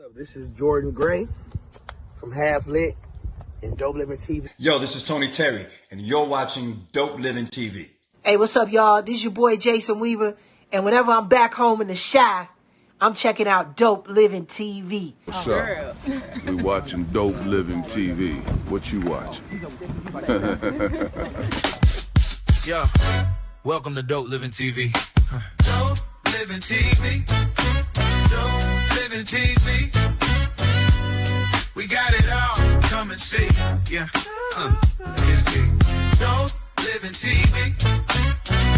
What's up? This is Jordan Gray from Half Lit and Dope Living TV. Yo, this is Tony Terry, and you're watching Dope Living TV. Hey, what's up, y'all? This is your boy Jason Weaver, and whenever I'm back home in the Chi, I'm checking out Dope Living TV. What's up? We watching Dope Living TV. What you watching? Yo, welcome to Dope Living TV. Dope Living TV. Dope Living TV. We got it all. Come and see. Yeah. Let's see. Dope Living TV.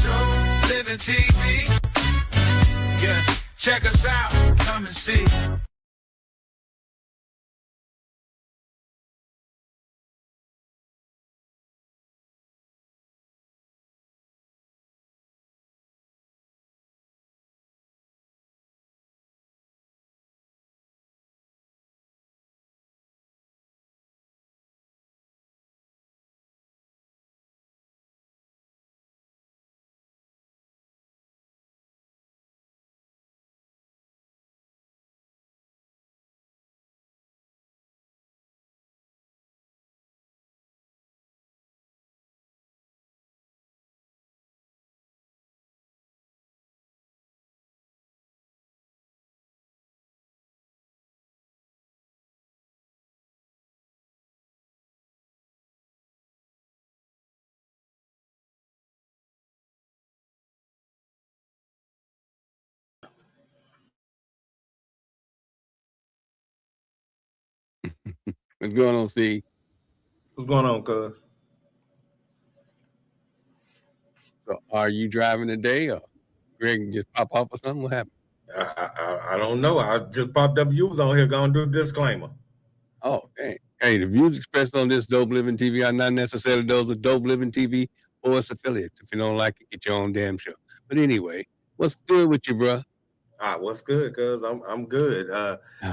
Dope Living TV. Yeah. Check us out. Come and see. What's going on, C? What's going on, cuz? So are you driving today, or Greg just pop off or something? What happened? I don't know. I just popped up. You was on here going to do a disclaimer. Oh, dang. Hey, the views expressed on this Dope Living TV are not necessarily those of Dope Living TV or its affiliates. If you don't like it, get your own damn show. But anyway, what's good with you, bro? What's good, cuz? I'm good.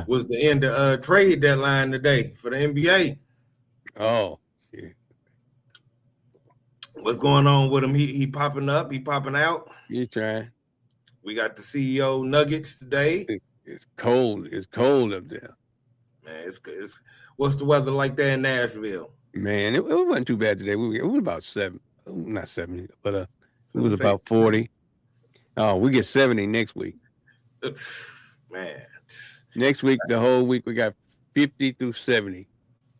Was the end of trade deadline today for the NBA. Oh, shit. What's going on with him? He popping up, he popping out. You trying? We got the CEO Nuggets today. It's cold. It's cold up there. Man, it's what's the weather like there in Nashville? Man, it wasn't too bad today. It was about 70, not 70, but it was about 40. Oh, we get 70 next week. Man. Next week, the whole week, we got 50 through 70.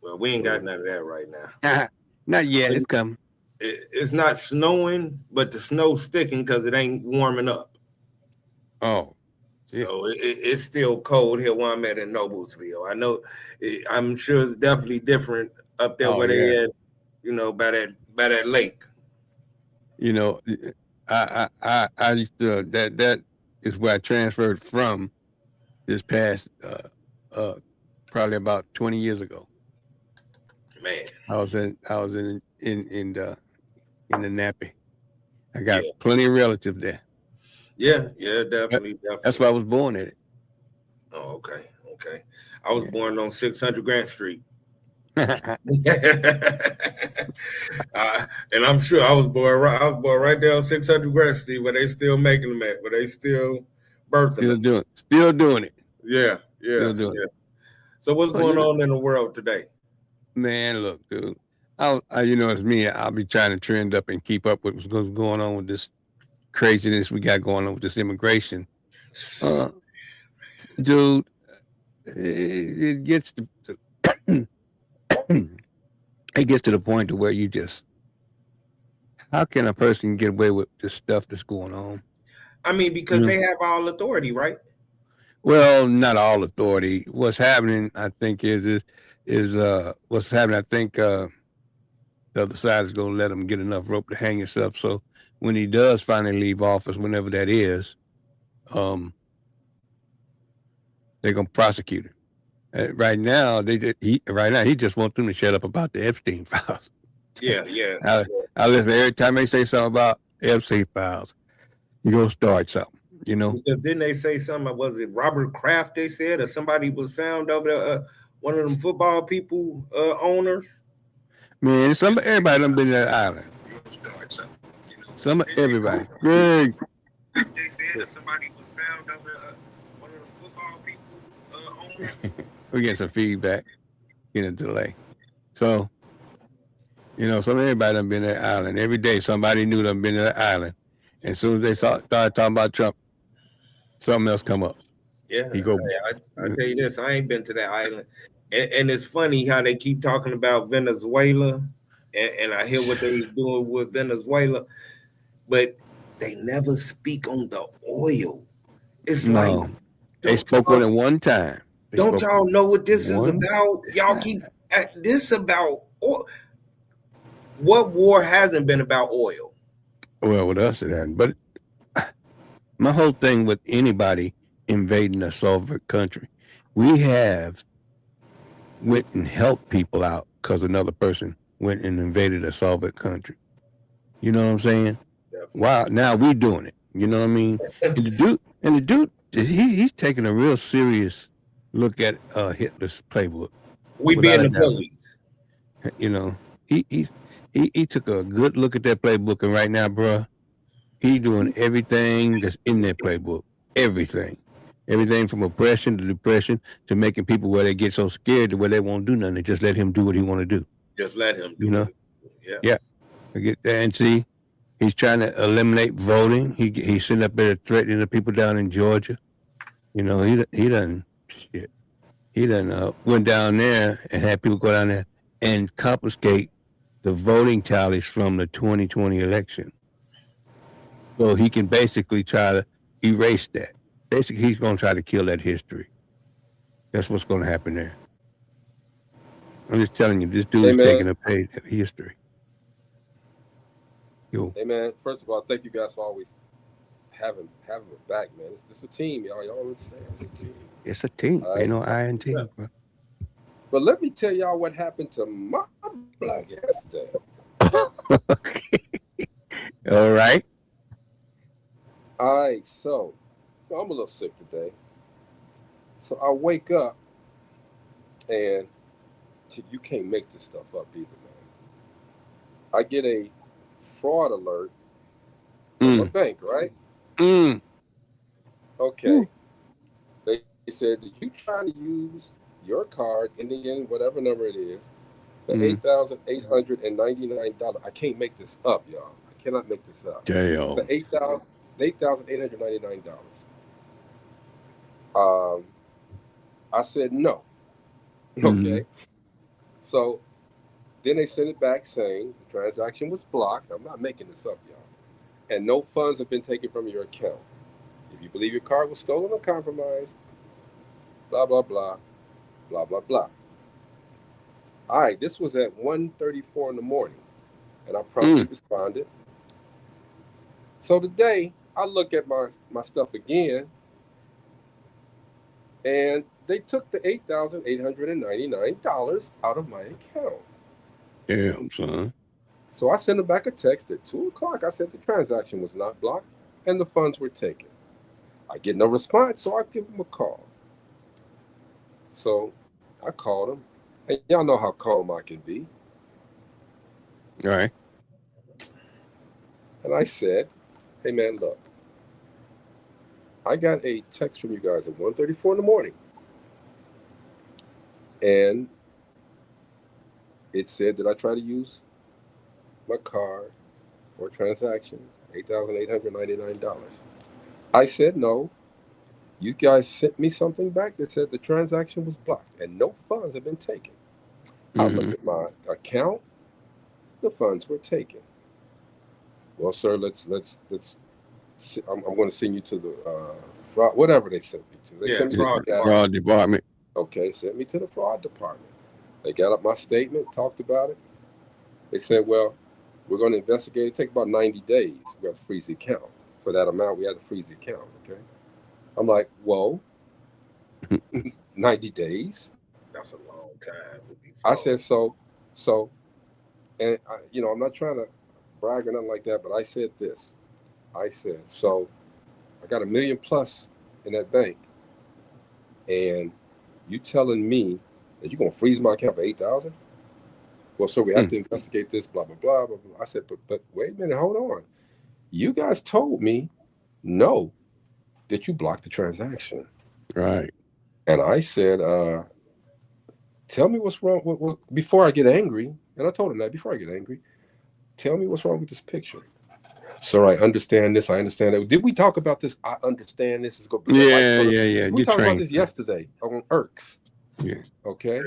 Well, we ain't got none of that right now. Not yet. It's coming. It's not snowing, but the snow's sticking because it ain't warming up. Oh. Yeah. So it's still cold here where I'm at in Noblesville. I know, I'm sure it's definitely different up there where they at, by that lake. I used to, that is where I transferred from this past probably about 20 years ago. Man, I was in the Nappy. I got plenty of relatives there. Yeah, definitely. That's why I was born at it. Oh, okay. I was born on 600 Grant Street. And I'm sure I was born right there on 600 Grant Street where they still making them at, where they still birthing them. Still doing it. Yeah. So what's going on in the world today? Man, look, dude. It's me. I'll be trying to trend up and keep up with what's going on with this craziness we got going on with this immigration. Dude, it gets to it gets to the point to where you just, how can a person get away with this stuff that's going on? I mean, because they have all authority, right? Well, not all authority. What's happening, I think, is what's happening. I think the other side is going to let him get enough rope to hang himself. So when he does finally leave office, whenever that is, they're going to prosecute him. Right now, he just wants them to shut up about the Epstein files. Yeah. I listen every time they say something about Epstein files. You go start something, Because didn't they say something? Was it Robert Kraft? They said, or somebody was found over there, one of them football people owners. Man, everybody done been to that island. Everybody. Greg. They said that somebody was found over one of them football people We get some feedback, get a delay. So, everybody done been to that island. Every day somebody new done been to that island. And as soon as they started talking about Trump, something else come up. Yeah, He go, I tell you this, I ain't been to that island, and it's funny how they keep talking about Venezuela, and I hear what they doing with Venezuela, but they never speak on the oil. It's no. like They spoke on it one time. Don't y'all know what this is one about? Y'all keep at this about oil. What war hasn't been about oil? Well, with us it hasn't. But my whole thing with anybody invading a sovereign country, we have went and helped people out because another person went and invaded a sovereign country. You know what I'm saying? Definitely. Wow, now we doing it. You know what I mean? And the dude, he's taking a real serious look at Hitler's playbook. We being the bullies. He took a good look at that playbook, and right now, bruh, he doing everything that's in that playbook. Everything from oppression to depression to making people where they get so scared to where they won't do nothing. They just let him do what he want to do. Just let him do it. Yeah. I get that. And see, he's trying to eliminate voting. He's sitting up there threatening the people down in Georgia. He done shit. He done went down there and had people go down there and confiscate the voting tallies from the 2020 election. So he can basically try to erase that. Basically, he's going to try to kill that history. That's what's going to happen there. I'm just telling you, this dude is taking a page of history. Yo. Hey, man, first of all, thank you guys for always having me back, man. It's a team, y'all. Y'all understand? It's a team. It's a team. Right? Ain't no I in team, bro. But let me tell y'all what happened to my block yesterday. All right. All right, so I'm a little sick today. So I wake up, and you can't make this stuff up either, man. I get a fraud alert from a bank, right? Okay. They said that you try to use your card ending in whatever number it is for $8,899. I can't make this up, y'all. I cannot make this up. Damn. For $8,899. I said no. Okay. So then they sent it back saying the transaction was blocked. I'm not making this up, y'all. And no funds have been taken from your account. If you believe your card was stolen or compromised, blah, blah, blah, blah, blah, blah. All right, this was at 1:34 in the morning, and I promptly responded. So today, I look at my stuff again, and they took the $8,899 out of my account. Damn, son. So I sent them back a text at 2 o'clock. I said the transaction was not blocked, and the funds were taken. I get no response, so I give them a call. So I called them, and y'all know how calm I can be. All right. And I said, hey, man, look, I got a text from you guys at 1:34 in the morning. And it said that I tried to use my card for a transaction, $8,899. I said no. You guys sent me something back that said the transaction was blocked and no funds have been taken. I looked at my account. The funds were taken. Well, sir, let's. I'm going to send you to the fraud, whatever they sent me to. They sent me fraud department. Okay, sent me to the fraud department. They got up my statement, talked about it. They said, well, we're going to investigate. It take about 90 days. We have to freeze the account. For that amount, we had to freeze the account, okay? I'm like, whoa, 90 days? That's a long time. I said, so, and I'm not trying to brag or nothing like that, but I said this. I said, so I got $1 million plus in that bank, and you telling me that you're going to freeze my account for $8,000? Well, so we have to investigate this, blah, blah, blah, blah, blah. I said, but wait a minute, hold on. You guys told me no, that you blocked the transaction. Right. And I said, tell me what's wrong before I get angry. And I told him that before I get angry, tell me what's wrong with this picture. Sir, I understand this. I understand that. Did we talk about this? I understand this is going to be. Yeah. We talked about this yesterday on Irks. Yeah. Okay.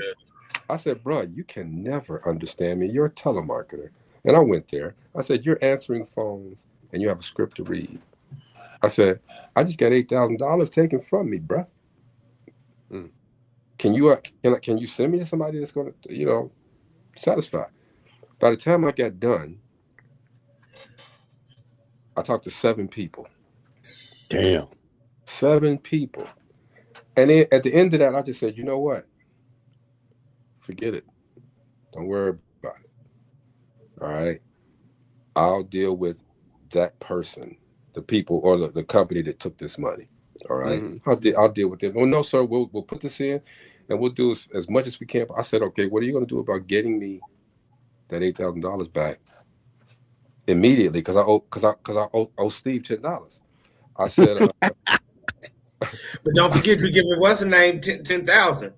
I said, bro, you can never understand me. You're a telemarketer. And I went there. I said, you're answering phones and you have a script to read. I said, I just got $8,000 taken from me, bro. Can you send me to somebody that's going to, satisfy? By the time I got done, I talked to 7 people. Damn. 7 people. And then at the end of that, I just said, you know what? Forget it. Don't worry about it. All right. I'll deal with that person, the people or the company that took this money. All right. I'll deal with them. Oh, no, sir. We'll put this in and we'll do as much as we can. I said, okay, what are you going to do about getting me that $8,000 back immediately? Because I owe Steve $10. I said, but don't forget to give it what's the name 10,000.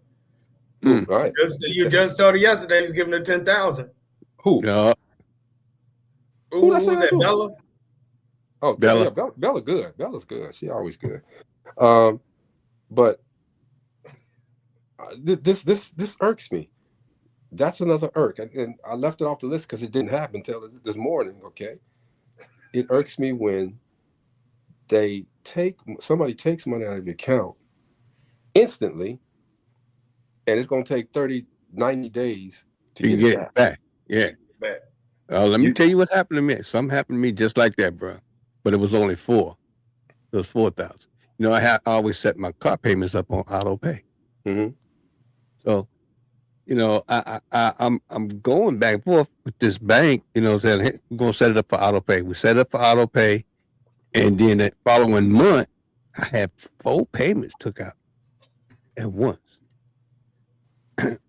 Right. You just told her yesterday he's giving her 10,000. Who? No. Who was that? Bella? Oh, Bella. Yeah, Bella good. Bella's good. She always good. But this irks me. That's another irk, and I left it off the list because it didn't happen until this morning. Okay, it irks me when somebody takes money out of your account instantly, and it's going to take 90 days to get it back. Yeah. Let me tell you what happened to me. Something happened to me just like that, bro. But it was only 4. It was 4,000. I always set my car payments up on auto pay. So, I'm going back and forth with this bank. Saying, hey, we're gonna set it up for auto pay. We set it up for auto pay, and then the following month, I had 4 payments took out at once.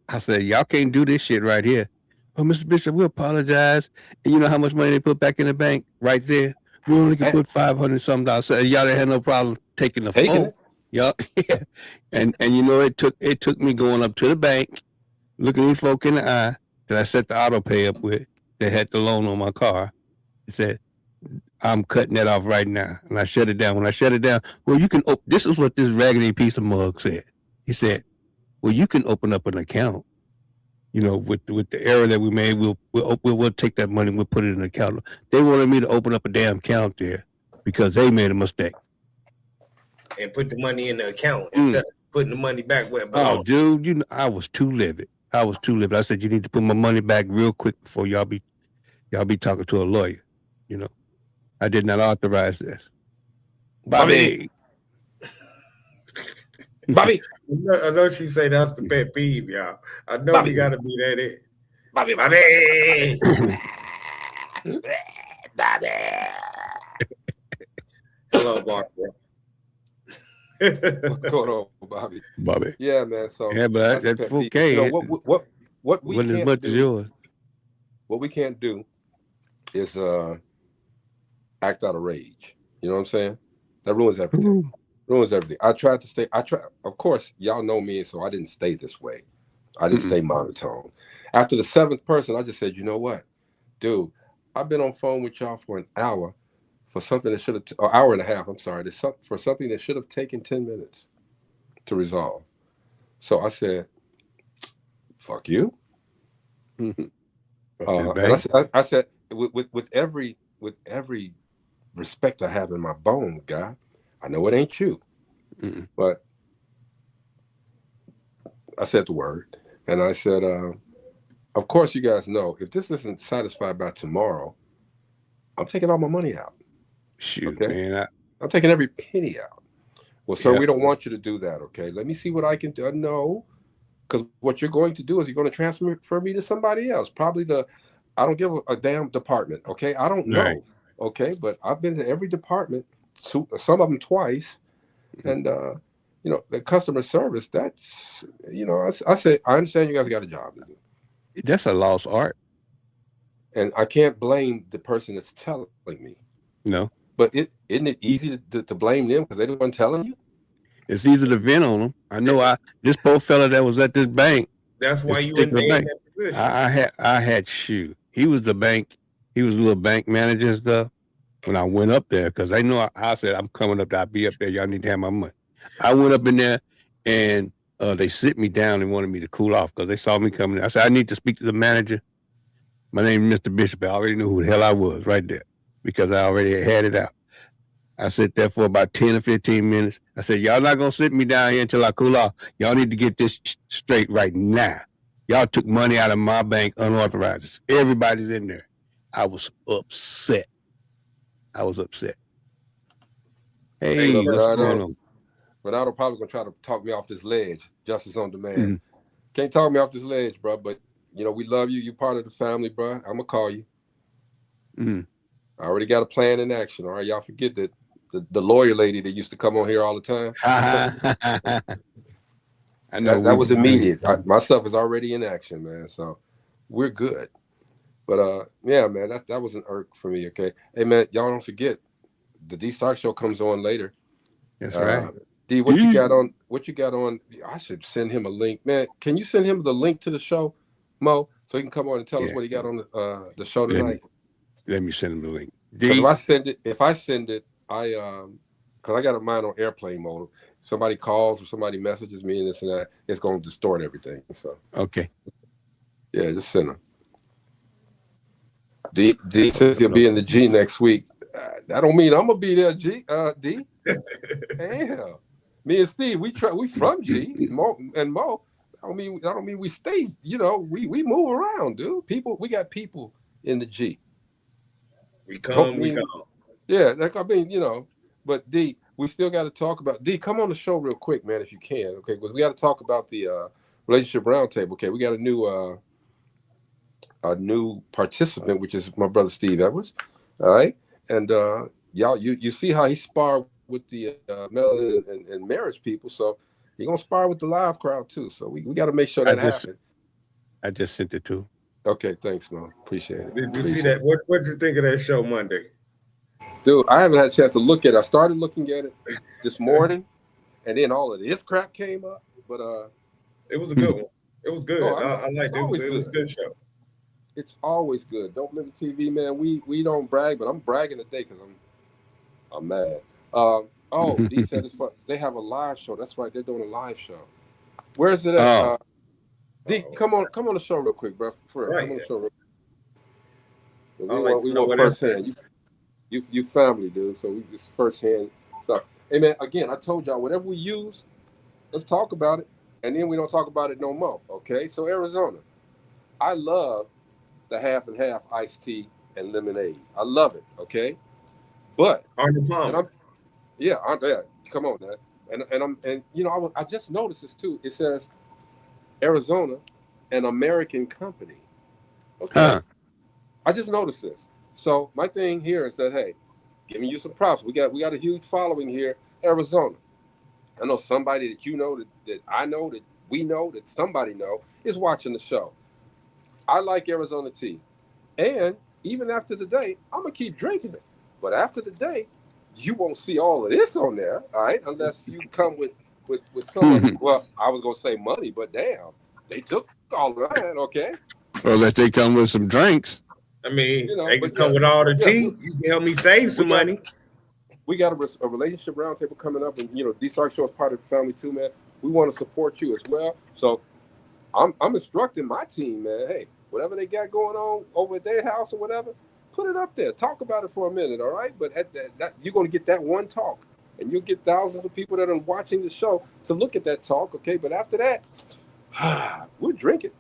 I said, y'all can't do this shit right here. Oh, Mr. Bishop, we apologize. And you know how much money they put back in the bank right there? We only can put $500 something. So y'all didn't have no problem taking the phone. Yeah. And it took me going up to the bank, looking these folk in the eye that I set the auto pay up with, that had the loan on my car. It said, I'm cutting that off right now. And I shut it down. When I shut it down, well, you can this is what this raggedy piece of mug said. He said, well, you can open up an account. With the error that we made, we'll take that money and we'll put it in an account. They wanted me to open up a damn account there because they made a mistake. And put the money in the account instead of putting the money back where it belongs. Oh, dude, I was too livid. I said, you need to put my money back real quick before y'all be talking to a lawyer. I did not authorize this. Bobby. I know she say that's the pet peeve, y'all. I know we got to be that in. Bobby. Hello, Barbara. What's going on, Bobby? Yeah, man. So but that's okay. What we can't do, as much as yours. What we can't do is act out of rage. You know what I'm saying? That ruins everything. I tried to stay. Of course, y'all know me, so I didn't stay this way. I didn't stay monotone. After the 7th person, I just said, you know what, dude, I've been on phone with y'all for an hour for something that should have, an hour and a half. I'm sorry, for something that should have taken 10 minutes to resolve. So I said, fuck you. And I said, with every respect I have in my bone, guy, I know it ain't you, but I said the word, and I said, of course you guys know, if this isn't satisfied by tomorrow, I'm taking all my money out. Shoot, okay? Man. I'm taking every penny out. Well, sir, we don't want you to do that, okay? Let me see what I can do. No, because what you're going to do is you're going to transfer me to somebody else, probably I don't give a damn department, okay? I don't know, okay? But I've been to every department, some of them twice, and the customer service, that's, I say, I understand you guys got a job to do. That's a lost art. And I can't blame the person that's telling me. No. But isn't it easy to blame them because they're the one telling you? It's easy to vent on them. I know. This poor fella that was at this bank. That's why This you in particular bank. that position. I had shoe. He was the bank. He was a little bank manager and stuff. When I went up there, because I know I said I'm coming up there. I'll be up there. Y'all need to have my money. I went up in there, and they sit me down and wanted me to cool off because they saw me coming. I said I need to speak to the manager. My name is Mr. Bishop. I already knew who the hell I was right there because I already had it out. I sat there for about 10 or 15 minutes. I said, y'all not going to sit me down here until I cool off. Y'all need to get this straight right now. Y'all took money out of my bank unauthorized. Everybody's in there. I was upset. Hey, Look, what's going on? Bernardo probably going to try to talk me off this ledge. Justice on demand. Can't talk me off this ledge, bro, but, we love you. You're part of the family, bro. I'm going to call you. I already got a plan in action, all right? Y'all forget that the lawyer lady that used to come on here all the time. I know that was immediate. My stuff is already in action, man. So we're good. But yeah, man, that was an irk for me. Okay, hey man, y'all don't forget the D Stark show comes on later. That's right. D, what you got on? What you got on? I should send him a link, man. Can you send him the link to the show, Mo, so he can come on and tell us what he got on the show tonight? Let me send him the link. If I send it, because I got mine on airplane mode. Somebody calls or somebody messages me and this and that, it's going to distort everything. So okay, yeah, just send them. D says he'll be in the G next week. That don't mean I'm gonna be there. D. Damn. Me and Steve, we from G. Mo. I don't mean we stay. We move around, dude. We got people in the G. We come, we go. Yeah, but D, we still got to talk about D. Come on the show real quick, man, if you can. Okay, because we got to talk about the relationship roundtable. Okay, we got a new participant, which is my brother Steve Edwards. All right, and y'all, you see how he sparred with the melanin and marriage people, so he gonna spar with the live crowd too. So we got to make sure that happens. I just sent it to. Okay, thanks, man. Appreciate it. Did you see that? What did you think of that show Monday? Dude, I haven't had a chance to look at it. I started looking at it this morning, and then all of this crap came up. But it was a good one. It was good. I liked it. It was a good show. It's always good. DopelivenTV, man. We don't brag, but I'm bragging today because I'm mad. D said it's fun. They have a live show. That's right. They're doing a live show. Where is it at? D, come on the show real quick, bro. Come on the show real quick. We want firsthand. You family, dude. So we just firsthand stuff. Hey man, again, I told y'all whatever we use, let's talk about it, and then we don't talk about it no more. Okay? So Arizona, I love the half and half iced tea and lemonade. I love it. Okay, but Arnold Palmer. Come on, man. And I just noticed this too. It says Arizona, an American company. Okay. I just noticed this. So my thing here is that, hey, giving you some props. We got a huge following here, Arizona. I know somebody that that I know, that we know, that somebody know is watching the show. I like Arizona tea. And even after the day, I'm going to keep drinking it. But after the day, you won't see all of this on there, all right? Unless you come with some, well, I was going to say money, but damn, they took all of that, okay? Or unless they come with some drinks. I mean, they can come with all the tea. You can help me save some money. We got a relationship roundtable coming up, and D Sark Show is part of the family too, man. We want to support you as well. So I'm instructing my team, man. Hey, whatever they got going on over at their house or whatever, put it up there. Talk about it for a minute, all right? But at that you're going to get that one talk, and you'll get thousands of people that are watching the show to look at that talk, okay? But after that, we'll drink it.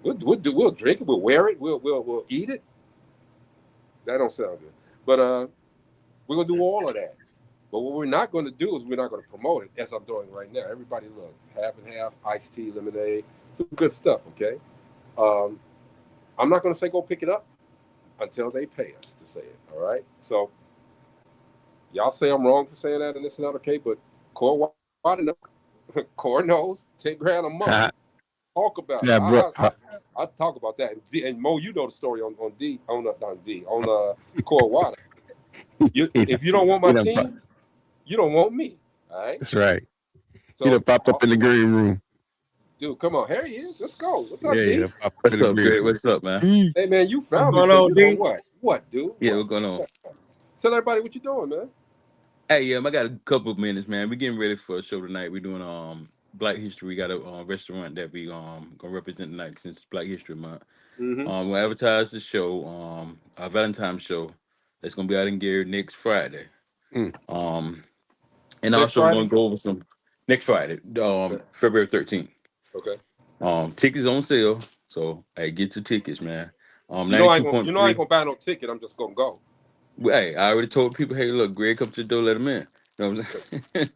We'll drink it. We'll wear it. We'll eat it. That don't sound good. But we're gonna do all of that. But what we're not going to do is we're not going to promote it as I'm doing right now. Everybody look, half and half, iced tea, lemonade, some good stuff. Okay. I'm not going to say go pick it up until they pay us to say it. All right. So y'all say I'm wrong for saying that and this and that. Okay. But Core knows 10 grand a month. Talk about it. I'll talk about that. And Mo, you know the story on Core Water. If you don't want my team, you don't want me. All right. That's right. So He done popped up in the green room. dude, come on, here he is. Let's go. What's up, Yeah, he D? done popped up What's in the up, green Greg? room. What's up, man? Hey man, you found me. going So on, you know D? what? What, dude? Yeah, What? what's going on? Tell everybody what you doing, man. Hey, yeah, I got a couple of minutes, man. We're getting ready for a show tonight. We're doing Black History. We got a restaurant that we gonna represent tonight since it's Black History Month. Mm-hmm. We'll advertise the show, our Valentine's show. That's gonna be out in Gary next Friday. Mm. And Next also we're gonna Friday. go over some next Friday, Okay. February 13th. Okay. Tickets on sale, so hey, get your tickets, man. You know I ain't 92.3. gonna buy no ticket. I'm just gonna go. Hey, I already told people, hey, look, Greg, come to the door, let him in. You know what I'm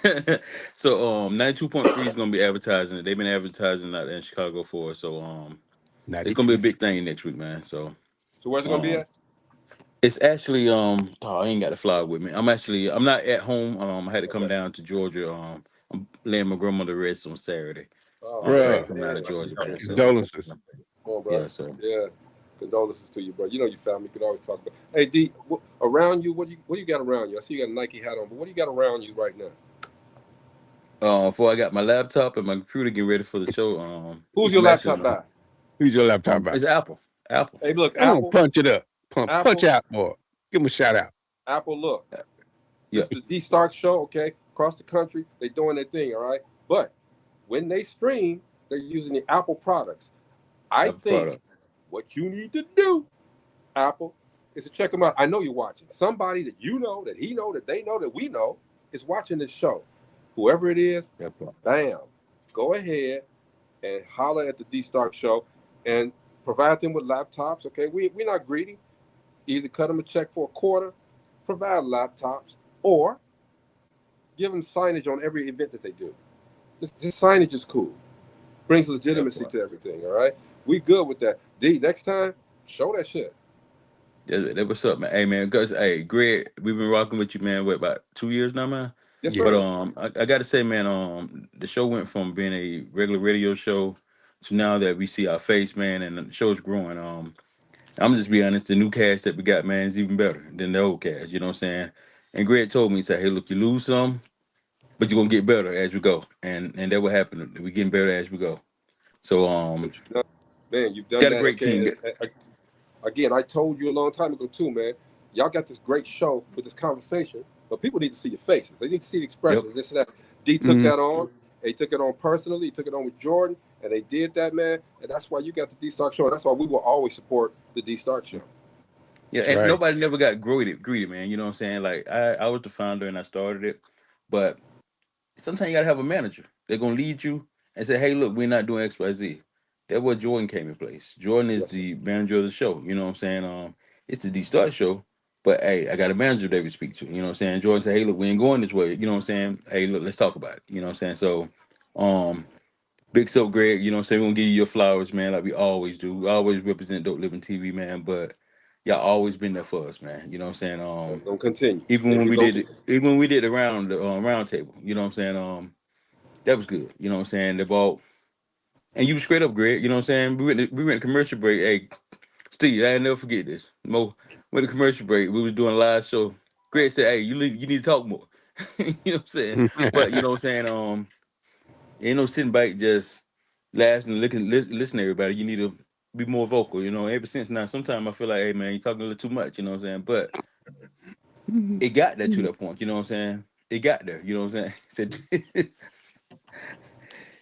saying? So 92.3 is gonna be advertising it. They've been advertising out there in Chicago for us. So it's gonna be a 92. big thing next week, man. So So where's it gonna be um at? it's actually I ain't got the flyer with me. I'm not at home. I had to come Okay. down to Georgia. I'm laying my grandmother to rest on Saturday. Oh, So I had to Bruh, come down to Georgia, man. So condolences. come on, bro. yeah, so Yeah. Condolences to you, bro. You know you found me. You could always talk about. Hey, D, around you, what do you got around you? I see you got a Nike hat on, but what do you got around you right now? before I got my laptop and my computer getting ready for the show, Who's your I'm actually laptop by? Who's your laptop by? it's Apple. Apple. Hey, look, Come on, Apple, punch it up. Punch Apple, out, boy. Give him a shout out. Apple. Look, Yeah. this is the D Stark show. Okay, across the country, they doing their thing. All right, but when they stream, they're using the Apple products. I Apple think product. what you need to do, Apple, is to check them out. I know you're watching. Somebody that you know, that he know, that they know, that we know, is watching this show. Whoever it is, Apple. bam, go ahead and holler at the D Stark show and provide them with laptops. Okay, we're not greedy. Either cut them a check for a quarter, provide laptops, or give them signage on every event that they do. This signage is cool. Brings legitimacy to everything, all right? We good with that. D, next time, show that shit. That what's up, man. Hey, man, because hey, Greg, we've been rocking with you, man. What about 2 years now, man? Yes, Yeah. sir. But I got to say, man, the show went from being a regular radio show to now that we see our face, man, and the show's growing. I'm just be honest, the new cast that we got, man, is even better than the old cast. You know what I'm saying? And Greg told me, he said, "Hey, look, you lose some, but you're gonna get better as we go." And that what happened. We getting better as we go. So But you've done, man, you've done got a that, great okay? team. Again, I told you a long time ago too, man. Y'all got this great show with this conversation, but people need to see your faces. They need to see the expression. Yep. This and that. D took Mhm. that on. He took it on personally. He took it on with Jordan, and they did that, man. And that's why you got the D Stark show. And that's why we will always support the D Stark show. Yeah, That's and right. nobody never got greedy, man. You know what I'm saying? Like I was the founder and I started it, but sometimes you gotta have a manager. They're gonna lead you and say, "Hey, look, we're not doing X, Y, Z." That's where Jordan came in place. Jordan is Yes, sir. the manager of the show. You know what I'm saying? It's the D Start show, but hey, I got a manager they would speak to. You know what I'm saying? Jordan said, "Hey, look, we ain't going this way." You know what I'm saying? Hey, look, let's talk about it. You know what I'm saying? So, big soap, Greg. You know what I'm saying? We're gonna give you your flowers, man, like we always do. We always represent Dope Living TV, man. But y'all always been there for us, man. You know what I'm saying? Don't continue. Even when We we gonna did it, even when we did the round table, you know what I'm saying? That was good. You know what I'm saying? The ball, and you was straight up, Greg. You know what I'm saying? We went to commercial break. Hey, Steve, I ain't never forget this. Went to commercial break. We was doing a live show. Greg said, "Hey, you need to talk more." You know what I'm saying? But you know what I'm saying? Ain't no sitting back just laughing and listen to everybody. You need to be more vocal. You know, ever since now, sometimes I feel like, hey man, you talking a little too much. You know what I'm saying? But it got there to that point. You know what I'm saying? It got there. You know what I'm saying? Said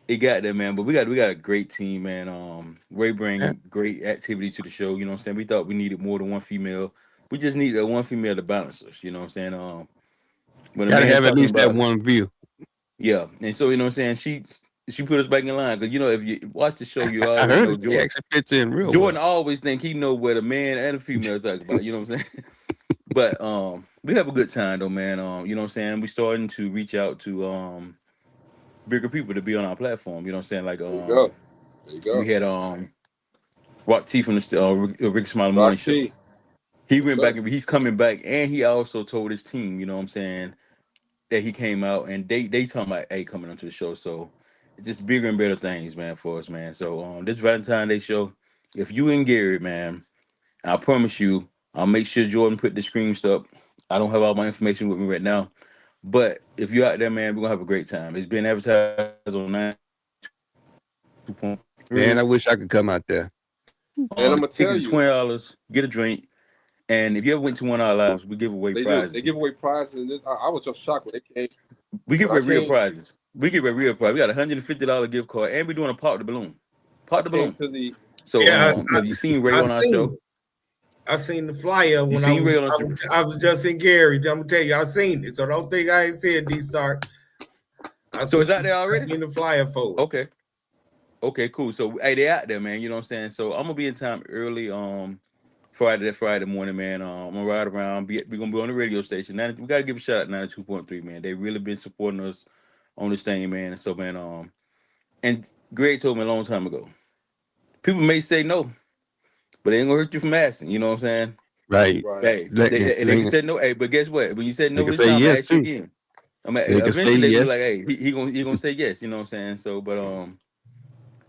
it got there, man. But we got a great team, man. Ray Yeah. bring great activity to the show. You know what I'm saying? We thought we needed more than one female. We just needed that one female to balance us. You know what I'm saying? When a Gotta man have at talking least that about one view. yeah, and so you know what I'm saying, she put us back in line because you know if you watch the show, you I already heard know it. She Jordan. actually fits in real Jordan well. always think he know what a man and a female talk about. You know what I'm saying? But we have a good time though, man. You know what I'm saying? We starting to reach out to bigger people to be on our platform. You know what I'm saying? Like there you go. There you we go. had Rock T from the Rick Smiley Morning Rock Show. T. He Yes, went sir. back and he's coming back, and he also told his team. You know what I'm saying? That he came out and they talking about hey coming onto the show. So it's just bigger and better things, man, for us, man. So this Valentine's Day show, if you in Gary, man, I promise you, I'll make sure Jordan put the screens up. I don't have all my information with me right now, But if you're out there, man, we're gonna have a great time. It's been advertised on 92.3. Man, I wish I could come out there. And I'm gonna tell Tickets you, $20. Get a drink. And if you ever went to one of our lives, we give away they prizes. do. They give away prizes, and I was just shocked when they came. We give away When I real came, prizes. We give away real prizes. We got a $150 gift card, and we're doing a pop the balloon. Pop the came balloon. to the So, Yeah, if you seen Ray I on our seen show, it. I seen the flyer when seen Ray on our show. I was just in Gary. I'm gonna tell you, I seen it. So don't think I ain't said D-Start. So it's out there I already? seen the flyer for it. Okay, cool. So hey, they out there, man. You know what I'm saying? So I'm gonna be in time early. Friday morning, man. I'm gonna ride around. We're gonna be on the radio station. We gotta give a shout out 92.3, man. They really been supporting us on this thing, man. And so, man, and Greg told me a long time ago. People may say no, but they ain't gonna hurt you from asking. You know what I'm saying? Right. right. Hey, they can say no. Hey, but guess what? When you said no They can this say time, I yes ask you too. again. I mean, They can say eventually they be yes. like, hey, he gonna say yes. You know what I'm saying? So, but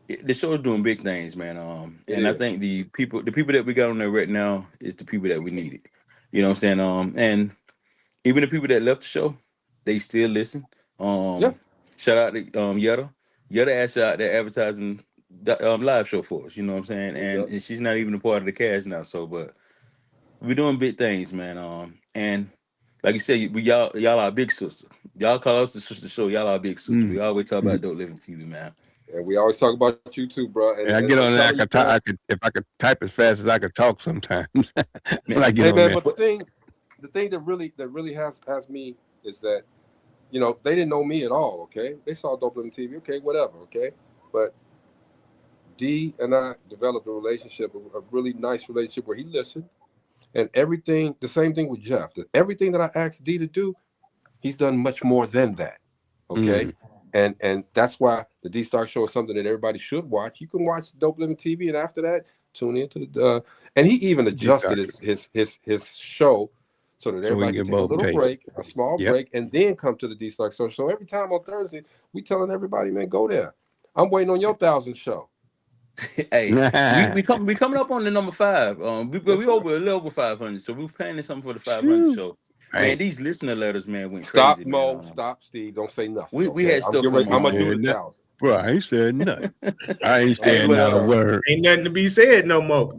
the show is doing big things, man. And I is. think the people that we got on there right now is the people that we needed. You know what I'm saying? And even the people that left the show, they still listen. Yeah. Shout out to Yetta. Yetta asked out there advertising the live show for us. You know what I'm saying? And she's not even a part of the cast now. So, but we're doing big things, man. And like you said, y'all our big sister. Y'all call us the sister show. Y'all our big sister. We always talk about Dope Living TV, man. And we always talk about you too, bro. And I get on there. If I could type as fast as I could talk sometimes. When I get Hey on man, there. but the thing that really has me is that, you know, they didn't know me at all. Okay, they saw Dope Living TV. Okay, whatever. Okay, but D and I developed a relationship, a really nice relationship where he listened, and everything. The same thing with Jeff. Everything that I asked D to do, he's done much more than that. Okay. And that's why the D Star Show is something that everybody should watch. You can watch Dope Living TV, and after that, tune into the. And he even adjusted his show so that So we everybody can can get take a both little takes. break, a small break, and then come to the D Star Show. So every time on Thursday, we telling everybody, man, go there. I'm waiting on your 1,000 show. Hey, we coming up on the number 5. We over a little over 500, so we're planning something for the 500 show. Man, these listener letters, man, went Stop, crazy, Mo. man. Stop, Steve. Don't say nothing. We had stuff from. I'm gonna do the 1,000. Bro, I ain't said nothing. I ain't Hey, saying but, not a word. Ain't nothing to be said no more.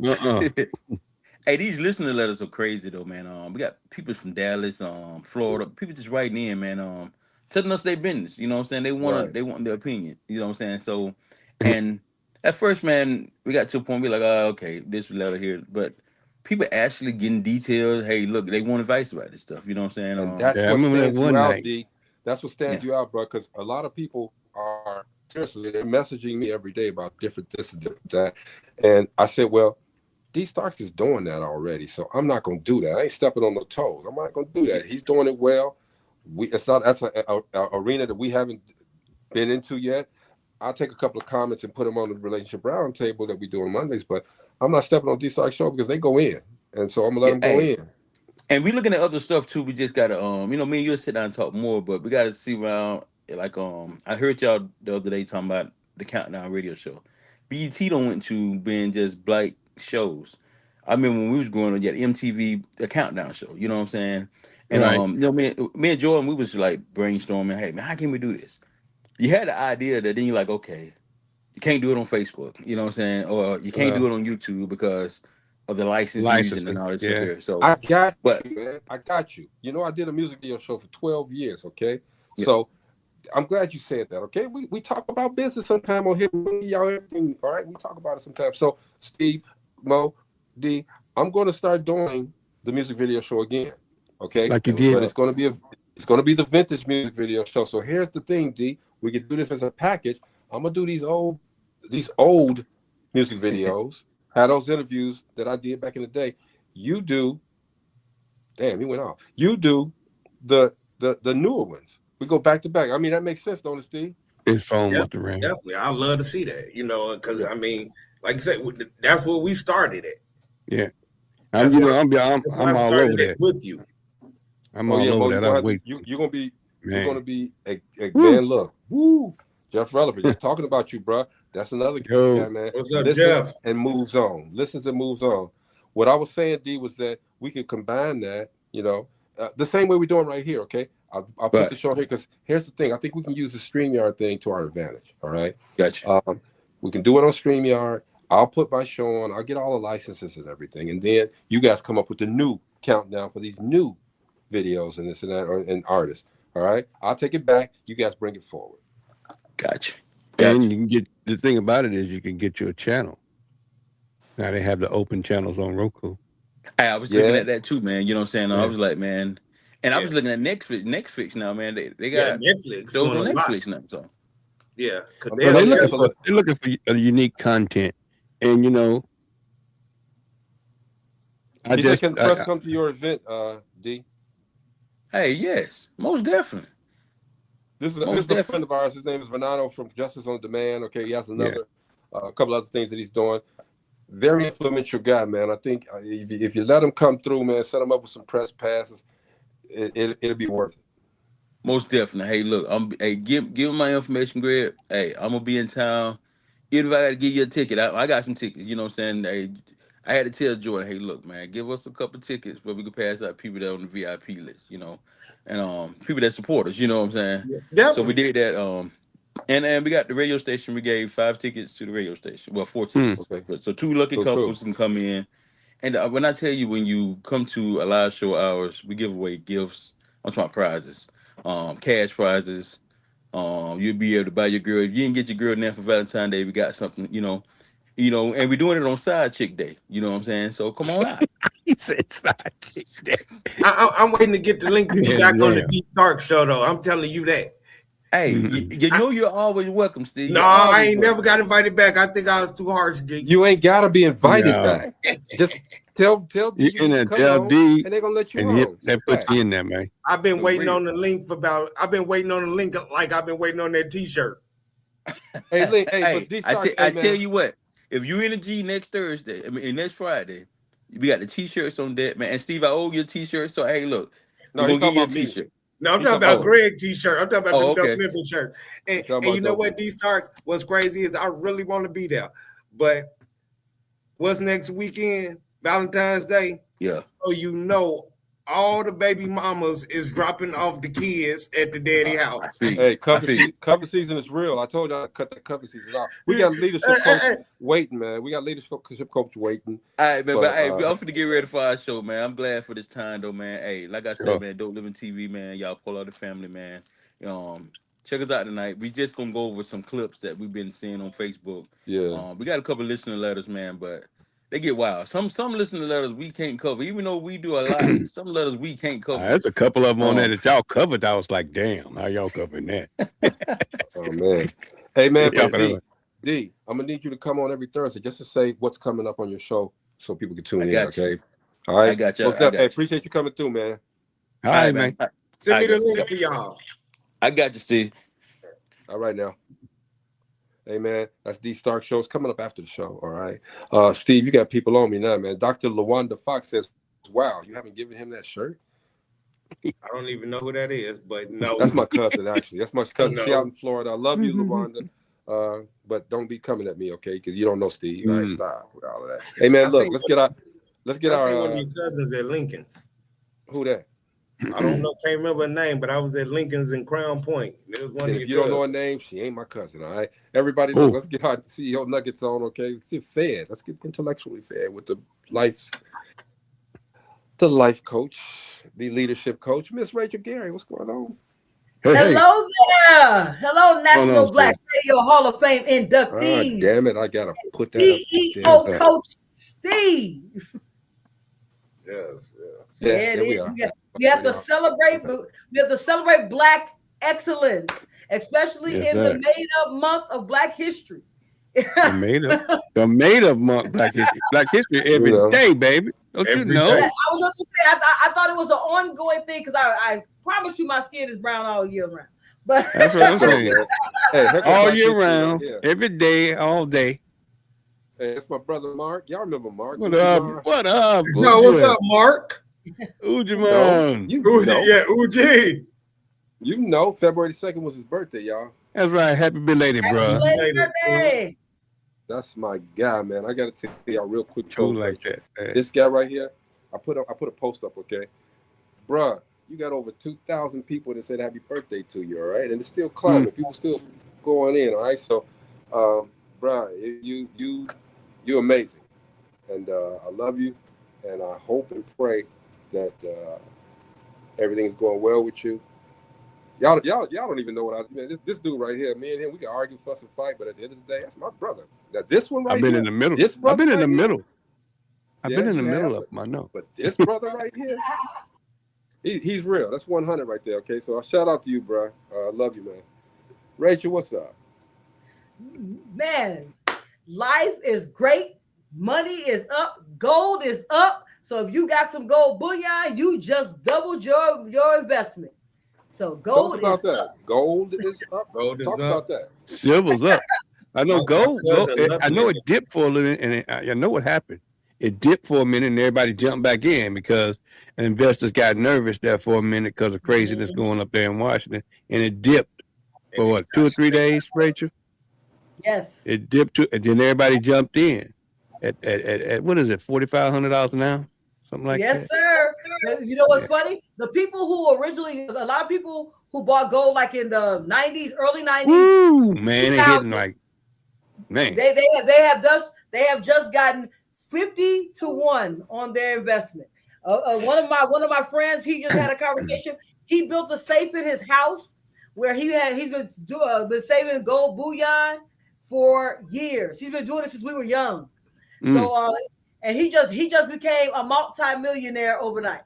Hey, these listener letters are crazy though, man. We got people from Dallas, Florida, people just writing in, man, telling us their business. You know what I'm saying? They want their opinion. You know what I'm saying? So, and at first, man, we got to a point we like, oh, okay, this letter here, but people actually getting details. Hey, look, they want advice about this stuff. You know what I'm saying? And that's what stands you out, D. That's what stands you out, bro. Because a lot of people are seriously, they're messaging me every day about different this and different that. And I said, well, D Starks is doing that already, so I'm not gonna do that. I ain't stepping on no toes. I'm not gonna do that. He's doing it well. That's an arena that we haven't been into yet. I'll take a couple of comments and put them on the relationship roundtable that we do on Mondays, but I'm not stepping on D Starks show because they go in, and so I'm gonna let them go in. And we looking at other stuff too. We just gotta me and you'll sit down and talk more, but we gotta see around. Like I heard y'all the other day talking about the Countdown radio show. BET don't went to being just black shows. I remember when we was growing up, you had MTV, the Countdown show. You know what I'm saying? And me and Jordan, we was like brainstorming. Hey man, how can we do this? You had the idea that then you're like, okay, you can't do it on Facebook. You know what I'm saying? Or you can't do it on YouTube because of the licensing and all this stuff here. So I got you, man. I got you. You know, I did a music video show for 12 years. Okay, so I'm glad you said that. Okay, we talk about business sometime on here. Y'all everything. All right, we talk about it sometimes. So Steve, Mo, D, I'm going to start doing the music video show again. Okay, like you did, but it's going to be the vintage music video show. So here's the thing, D. We can do this as a package. I'm gonna do these old music videos. Had those interviews that I did back in the day. You do. Damn, he went off. You do the newer ones. We go back to back. I mean, that makes sense, don't it, Steve? His phone must have rang. Definitely, I love to see that. You know, because I mean, like I said, that's where we started at. Yeah, I'm all over that with you. I'm all over that. You're gonna be a man. Look, woo, Jeff Rutherford, just talking about you, bro. That's another guy, man. What's up, Jeff? And moves on. Listens and moves on. What I was saying, D, was that we could combine that. You know, the same way we're doing right here. Okay, I'll put the show here because here's the thing. I think we can use the StreamYard thing to our advantage. All right. Gotcha. We can do it on StreamYard. I'll put my show on. I'll get all the licenses and everything, and then you guys come up with the new countdown for these new videos and this and that, and artists. All right. I'll take it back. You guys bring it forward. Gotcha. And you can get the thing about it is you can get your channel. Now they have the open channels on Roku. Hey, I was looking at that too, man. You know what I'm saying? I was like, man, and I was looking at Netflix now, man. They got Netflix those on doing a lot. Netflix now. So yeah, they're looking for unique content, and you know, Can press come to your event, D? Hey, yes, most definitely. This is a friend of ours. His name is Venano from Justice on Demand. Okay, he has another a couple other things that he's doing. Very influential guy, man. I think if you let him come through, man, set him up with some press passes, it'll be worth it. Most definitely. Hey, look, give him my information, Greg. Hey, I'm gonna be in town. Even if I gotta give you a ticket, I got some tickets. You know what I'm saying? Hey, I had to tell Jordan, hey, look, man, give us a couple tickets where we can pass out people that are on the VIP list, you know, and people that support us. You know what I'm saying? Yeah, so we did that. And we got the radio station. We gave 5 tickets to the radio station. Well, 4 tickets. Okay. So 2 lucky couples can come in. And when I tell you, when you come to a live show ours, we give away gifts. I'm talking about prizes, cash prizes. You'll be able to buy your girl. If you didn't get your girl now for Valentine's Day, we got something, you know, and we're doing it on Side Chick Day. You know what I'm saying? So come on out. He said Side Chick Day. I'm waiting to get the link to be back on the D Stark show, though. I'm telling you that. Hey, you know you're always welcome, Steve. No, I ain't never got invited back. I think I was too harsh, G. You ain't gotta be invited back. Just tell D you can tell D, and they're gonna let you and they put you in there, man. I've been waiting on the link I've been waiting on the link like I've been waiting on that T-shirt. I tell you what, if you in the G next Thursday, next Friday, we got the T-shirts on deck, man. And Steve, I owe you a T-shirt, so hey, look, we're gonna give you a T-shirt. No, I'm talking about Greg T-shirt. I'm talking about the okay. Living shirt. And you know what, D Starks? What's crazy is I really want to be there. But what's next weekend? Valentine's Day. Yeah. So you know all the baby mamas is dropping off the kids at the daddy house. Hey, cover season is real. I told y'all to cut that cover season off. We got leadership coach waiting, man. We got leadership coach waiting. All right, man. But hey, I'm finna get ready for our show, man. I'm glad for this time, though, man. Hey, like I said, man, DopelivenTV, man. Y'all pull out the family, man. Check us out tonight. We just gonna go over some clips that we've been seeing on Facebook. Yeah. We got a couple listener letters, man, but they get wild. Some listener letters we can't cover, even though we do a lot. Some letters we can't cover. There's a couple of them on there that y'all covered. I was like, damn, how y'all covering that? Oh man, hey man, D, I'm gonna need you to come on every Thursday just to say what's coming up on your show, so people can tune in. Okay, all right. I got you. Hey, appreciate you coming through, man. All right, man. Send me the link for y'all. I got you, Steve. All right now. Hey man, that's D Stark shows coming up after the show. All right, Steve, you got people on me now, man. Dr. LaWanda Fox says, "Wow, you haven't given him that shirt." I don't even know who that is, but no, that's my cousin. Actually, that's my cousin. No. She out in Florida. I love you, LaWanda, but don't be coming at me, okay? Because you don't know Steve. All right, stop with all of that. Hey man, look, let's get our. One of your cousins at Lincoln's. Who that? I don't know, can't remember her name, but I was at Lincoln's in Crown Point. It was one of if you don't know her name, she ain't my cousin. All right, everybody, look, let's get our CEO nuggets on. Okay, let's get fed. Let's get intellectually fed with the life coach, the leadership coach, Miss Rachel Gary. What's going on? Hello there. Hello, National Black Radio Hall of Fame inductees. Damn it, I gotta put that CEO Coach Steve. Yes. Yeah, we have to celebrate. We have to celebrate Black excellence, especially in the made-up month of Black History. the made-up month Black History every day, baby. Don't you know? I was going to say I thought it was an ongoing thing because I promise you my skin is brown all year round. But that's what I'm saying. All year round, every day, all day. Hey, it's my brother Mark. Y'all remember Mark? What up? What up? No, what's up, Mark? Ujimon. Uji. You know, February 2nd was his birthday, y'all. That's right. Happy belated, bro. Happy birthday. That's my guy, man. I gotta tell y'all real quick. Cool like that. This guy right here, I put a post up, okay, bruh. you got over 2,000 people that said happy birthday to you, all right? And it's still climbing. People still going in, all right? So, Brian, you're amazing. And I love you. And I hope and pray that everything's going well with you. Y'all don't even know what I mean. This dude right here, me and him, we can argue, fuss, and fight, but at the end of the day, that's my brother. Now this one right here, I've been in the middle. I've been in the middle. I've been in the middle of them, I know. But this brother right here, he's real. That's 100 right there. Okay, so I shout out to you, bro. I love you, man. Rachel, what's up? Man, life is great. Money is up. Gold is up. So if you got some gold bullion, you just doubled your investment. So gold Talk about is that. up. Gold is up. Gold is Talk up. about that. Silver's up. I know gold. I know it it. dipped for a little, and I know what happened. It dipped for a minute, and everybody jumped back in because investors got nervous there for a minute because of craziness going up there in Washington, and it dipped for what, 2 or 3 days, Rachel? Yes. It dipped to, and then everybody jumped in at what is it, $4,500 an ounce, something like that. Yes, sir. You know what's funny? The people who originally, a lot of people who bought gold like in the 90s, early 90s. Woo, man, it hitting like, man. They have just gotten 50 to 1 on their investment. One of my friends, he just had a conversation. He built a safe in his house where he's been saving gold bullion for years. He's been doing this since we were young. So and he just became a multi-millionaire overnight.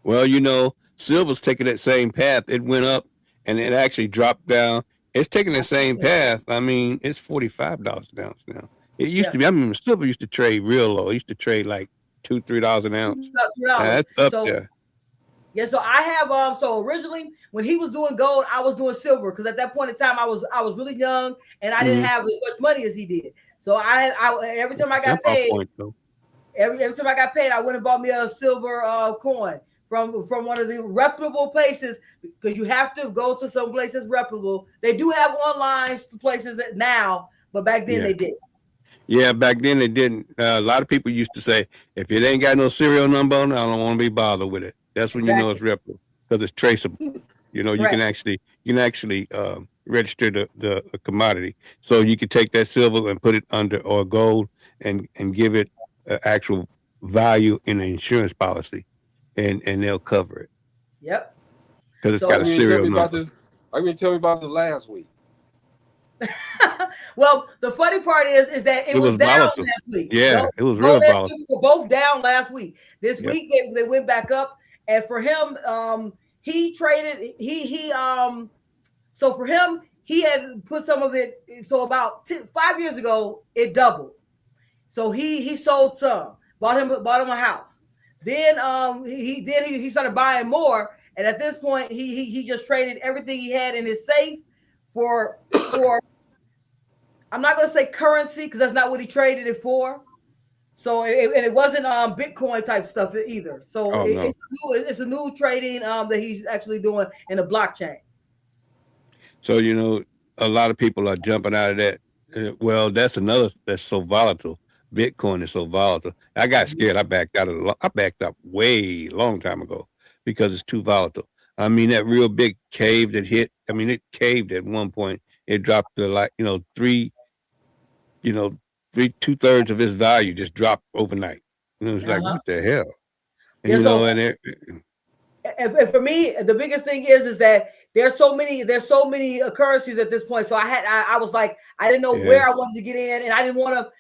Well, you know, silver's taking that same path. It went up and it actually dropped down. It's taking the same path. I mean, it's $45 an ounce now. It used to be, I remember silver used to trade real low. It used to trade like $2, $3 an ounce. That's up there. Yeah, so I have so originally when he was doing gold, I was doing silver because at that point in time I was really young and I didn't have as much money as he did. So I every time I got paid, every time I got paid, I went and bought me a silver coin from one of the reputable places because you have to go to some places reputable. They do have online places now, but back then they didn't. Yeah, back then they didn't. A lot of people used to say, if it ain't got no serial number on it, I don't want to be bothered with it. That's when you know it's reputable because it's traceable. You know, you can actually register the commodity. So you can take that silver and put it under or gold and give it actual value in the insurance policy, and they'll cover it. Yep. Because it's got a serial number. I mean, tell me about this last week. Well, the funny part is that it was down volatile last week. Yeah, it was real volatile. We were both down last week. This week they went back up, and for him, he traded. So for him, he had put some of it. So about 5 years ago, it doubled. So he sold some, bought him a house. Then he started buying more, and at this point, he just traded everything he had in his safe for. I'm not going to say currency because that's not what he traded it for. So it wasn't Bitcoin type stuff either. So it's a new trading that he's actually doing in the blockchain. So you know, a lot of people are jumping out of that. Well, that's so volatile. Bitcoin is so volatile. I got scared. I backed out I backed up way long time ago because it's too volatile. I mean, that real big cave that hit. I mean, it caved at one point. It dropped to like 2/3 of its value just dropped overnight. It's like, what the hell? And, and for me, the biggest thing is that there's so many currencies at this point. So I was like, I didn't know where I wanted to get in, and I didn't want to.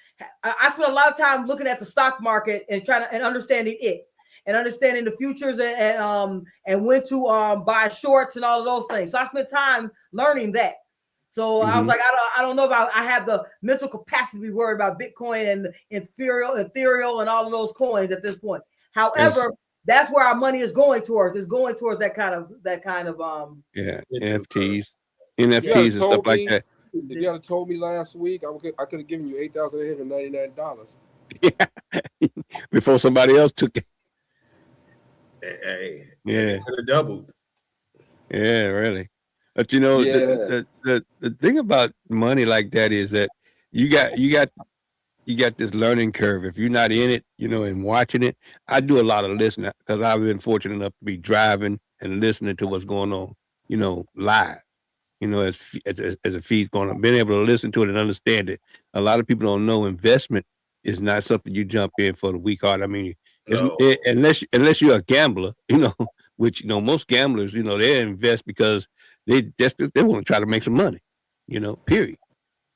I spent a lot of time looking at the stock market and understanding it and understanding the futures and when to buy shorts and all of those things. So I spent time learning that. So I was like, I don't know if I have the mental capacity to be worried about Bitcoin and ethereal and all of those coins at this point. However, that's where our money is going towards. It's going towards that kind of NFTs and stuff like that. If you had told me last week, I could have given you $8,899. Yeah, before somebody else took it. Hey, yeah, could have doubled. Yeah, really. But you know, the thing about money like that is that you got this learning curve. If you're not in it, and watching it, I do a lot of listening because I've been fortunate enough to be driving and listening to what's going on, live. As a feed's going on, being able to listen to it and understand it. A lot of people don't know investment is not something you jump in for the weak heart. I mean, unless you're a gambler, which most gamblers, they invest because they want to try to make some money, period.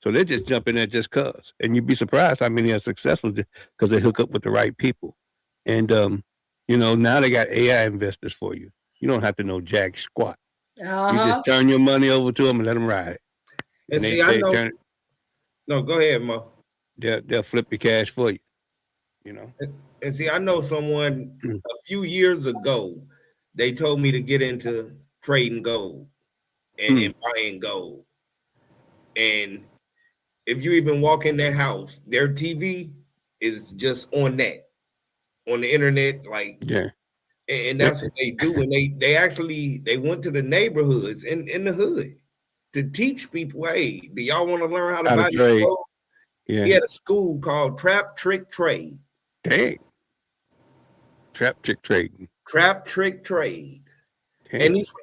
So they just jump in there just cause, and you'd be surprised how many are successful because they hook up with the right people. And now they got AI investors for you. You don't have to know jack squat. You just turn your money over to them and let them ride it. And see, I know. No, go ahead, Mo. They'll flip your cash for you. And see, I know someone a few years ago. They told me to get into trading gold and buying gold. And if you even walk in their house, their TV is just on the internet, and that's what they do. And they went to the neighborhoods in the hood to teach people, hey, do y'all want to learn how to buy trade? Gold? Yeah. He had a school called Trap Trick Trade. Dang. Trap Trick Trade. Trap Trick Trade. Dang. And he's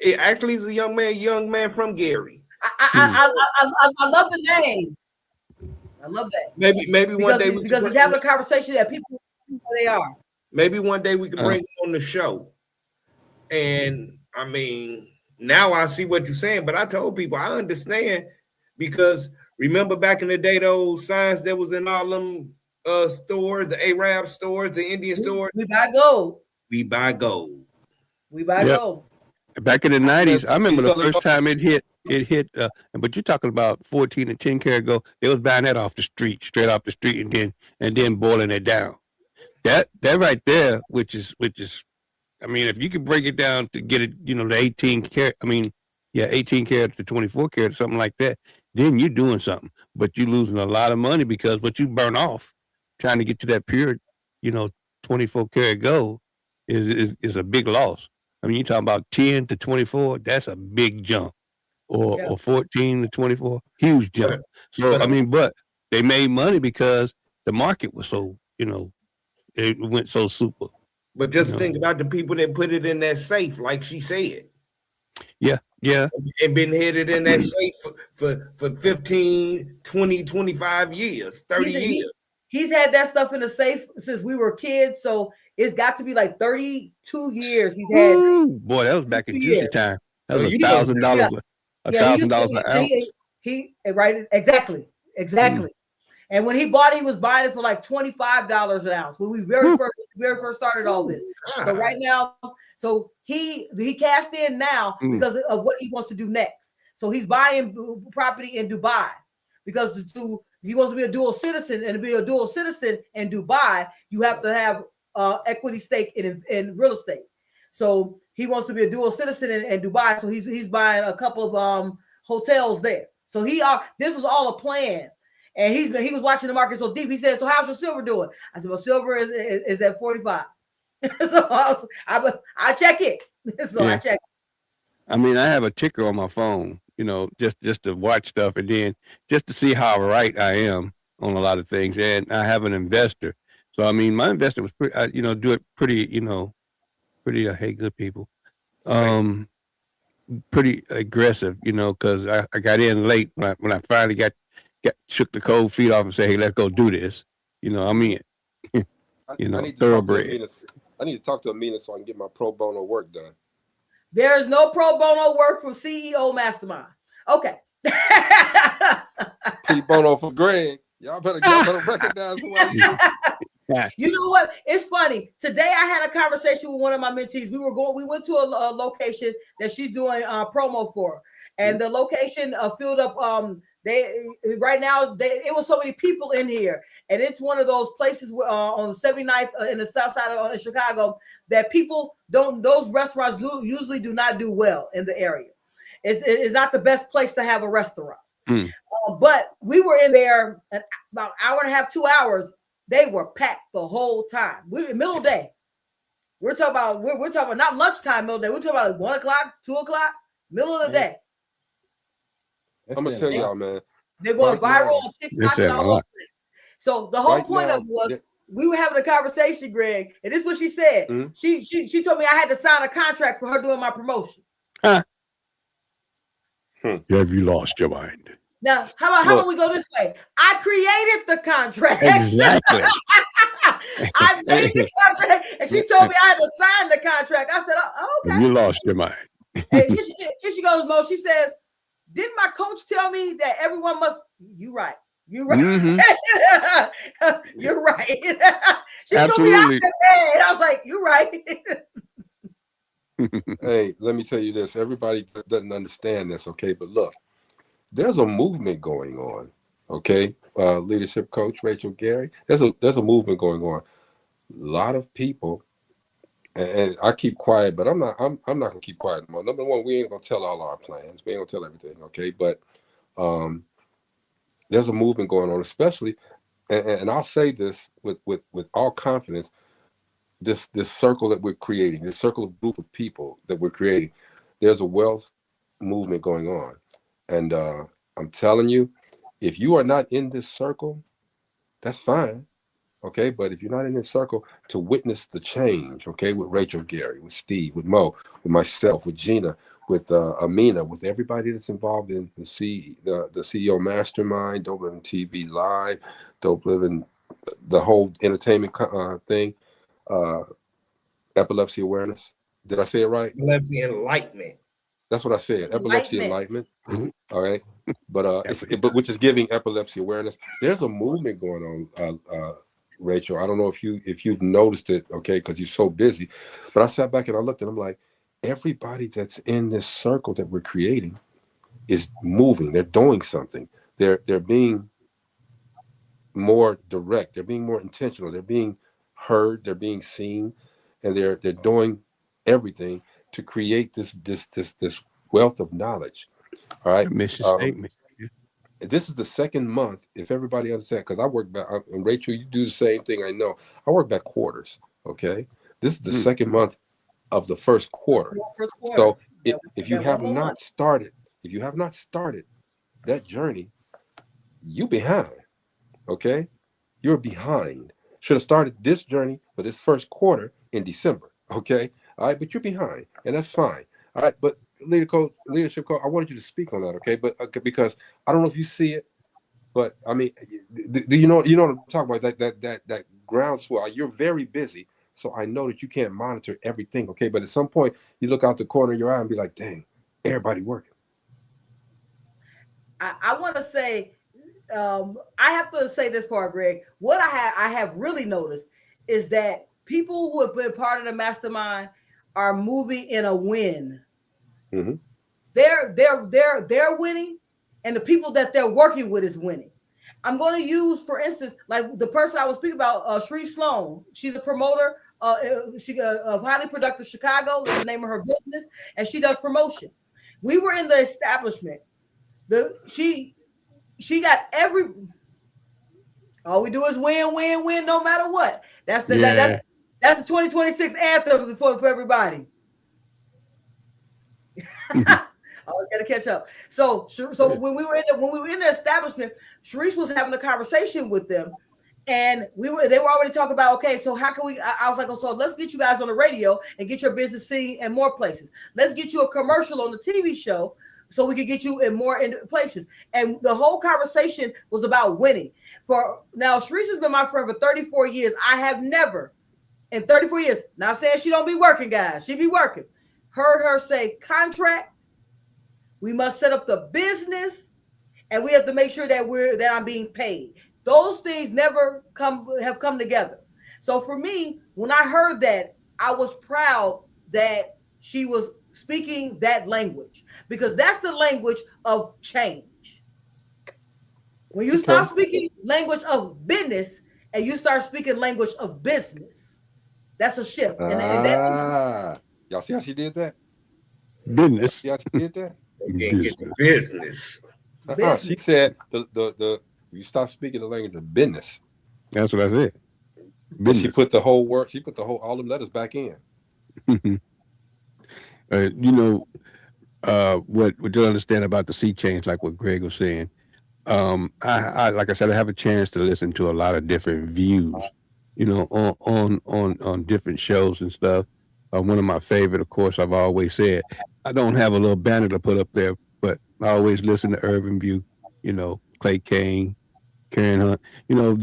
a young man from Gary. I love the name. I love that. Maybe one day because he's having a conversation that people know who they are. Maybe one day we can bring him on the show. And I mean, now I see what you're saying, but I told people I understand because remember back in the day, those signs that was in all them stores, the Arab stores, the Indian stores. We buy gold. We buy gold. We buy gold. Back in the 90s, I remember the first time it hit, but you're talking about 14 and 10 karat gold. They was buying that off the street, straight off the street, and then boiling it down. That right there, which is, I mean, if you could break it down to get it, the 18 karat, 18 karat to 24 karat or something like that, then you're doing something. But you're losing a lot of money because what you burn off trying to get to that pure, 24 karat gold is a big loss. I mean, you're talking about 10 to 24, that's a big jump. Or 14 to 24, huge jump. So, but they made money because the market was so, it went so super. But just think about the people that put it in that safe, like she said. Yeah. And been headed in that safe for 15, 20, 25 years, 30 years. He's had that stuff in the safe since we were kids, so it's got to be like 32 years he's had. Boy, that was back in juicy time. That was $1,000. $1,000 an ounce. He right, exactly. And when he bought it, he was buying it for like $25 an ounce when we very first started all this. So right now, so he cashed in now because of what he wants to do next. So he's buying property in Dubai because he wants to be a dual citizen, and to be a dual citizen in Dubai, you have to have equity stake in real estate. So he wants to be a dual citizen in Dubai. So he's buying a couple of hotels there. So this was all a plan. And he was watching the market so deep. He said, "So how's your silver doing?" I said, "Well, silver is at 45." So I check it. I check it. I mean, I have a ticker on my phone, just to watch stuff, and then just to see how right I am on a lot of things. And I have an investor, so I mean, my investor was pretty, do it pretty, hey, good people, pretty aggressive, because I got in late when I finally shook the cold feet off and said, "Hey, let's go do this." I'm in. Thoroughbred. I need to talk to Amina so I can get my pro bono work done. There is no pro bono work from CEO Mastermind. Okay. Pro bono for Greg. Y'all better recognize who I am. You know what? It's funny. Today I had a conversation with one of my mentees. We went to a location that she's doing promo for, and the location filled up. It was so many people in here, and it's one of those places on 79th in the south side of Chicago that those restaurants usually do not do well in the area. It's not the best place to have a restaurant. But we were in there about an hour and a half, 2 hours. They were packed the whole time. We in middle of the day. We're talking about not lunchtime, middle of the day. We're talking about like 1 o'clock, 2 o'clock, middle of the day. I'm gonna tell y'all, man. They're going viral on TikTok and all those things. So the whole point of it was we were having a conversation, Greg, and this is what she said. Mhm. She told me I had to sign a contract for her doing my promotion. Have you lost your mind? Now, how about we go this way? I created the contract. Exactly. I made the contract, and she told me I had to sign the contract. I said, oh, okay. You lost your mind. Hey, here she goes, Mo. She says, didn't my coach tell me that everyone must? You right. You're right. Mm-hmm. You're right. She Absolutely. threw me out the bed. I was like, you're right. Hey, let me tell you this. Everybody doesn't understand this, okay? But look, there's a movement going on, okay? Leadership coach Rachel Gary. There's a movement going on. A lot of people, and I keep quiet, but I'm not gonna keep quiet anymore. Number one, we ain't gonna tell all our plans. We ain't gonna tell everything, okay? But there's a movement going on, especially, and I'll say this with all confidence. This circle that we're creating, this circle of group of people that we're creating, there's a wealth movement going on. And I'm telling you, if you are not in this circle, that's fine. Okay. But if you're not in this circle to witness the change, okay, with Rachel Gary, with Steve, with Mo, with myself, with Gina, with Amina, with everybody that's involved in the CEO Mastermind, Dope Living TV Live, Dope Living, the whole entertainment thing. Epilepsy awareness. Did I say it right? Epilepsy enlightenment. That's what I said. Epilepsy enlightenment. All right. But but which is giving epilepsy awareness. There's a movement going on, Rachel. I don't know if you've noticed it, okay, because you're so busy. But I sat back and I looked and I'm like, everybody that's in this circle that we're creating is moving. They're doing something. They're being more direct. They're being more intentional. They're being heard. They're being seen, and they're doing everything to create this wealth of knowledge. All right. Mission statement. This is the second month, if everybody understands, because I work back, and Rachel, you do the same thing. I know. I work back quarters. Okay. This is the second month of the first quarter. So if you have not started, that journey, you behind. Okay. You're behind. Should have started this journey for this first quarter in December. Okay. All right. But you're behind, and that's fine. All right. But leadership coach, I wanted you to speak on that. Okay. But because I don't know if you see it, but I mean, do you know what I'm talking about? That groundswell. You're very busy. So I know that you can't monitor everything. Okay. But at some point you look out the corner of your eye and be like, dang, everybody working. I want to say, I have to say this part, Greg. What I have really noticed is that people who have been part of the mastermind are moving in a win. Mm-hmm. They're winning, and the people that they're working with is winning. I'm going to use, for instance, like the person I was speaking about, Shree Sloan. She's a promoter. She of Highly Productive Chicago is the name of her business, and she does promotion. We were in the establishment. She got every. All we do is win, win, win, no matter what. That's the 2026 anthem for everybody. I was gonna catch up. So when we were in the establishment, Sharice was having a conversation with them, and they were already talking about, okay, so how can we? I was like, oh, so let's get you guys on the radio and get your business seen in more places. Let's get you a commercial on the TV show so we can get you in more places. And the whole conversation was about winning. Now, Sharice has been my friend for 34 years. I have never, in 34 years, not saying she don't be working, guys. She be working. Heard her say contract. We must set up the business, and we have to make sure that I'm being paid. Those things never have come together. So for me, when I heard that, I was proud that she was speaking that language, because that's the language of change. When you start speaking language of business and you start speaking language of business, that's a shift. And that's y'all see how she did that? Business. See how she did that? Get the business. She said you stop speaking the language of business. That's what I said. But she put the whole word. She put all them letters back in. What you understand about the sea change, like what Greg was saying. I like I said, I have a chance to listen to a lot of different views you know, on different shows and stuff. One of my favorite, of course, I've always said, I don't have a little banner to put up there, but I always listen to Urban View, you know, Clay Kane, Karen Hunt, you know,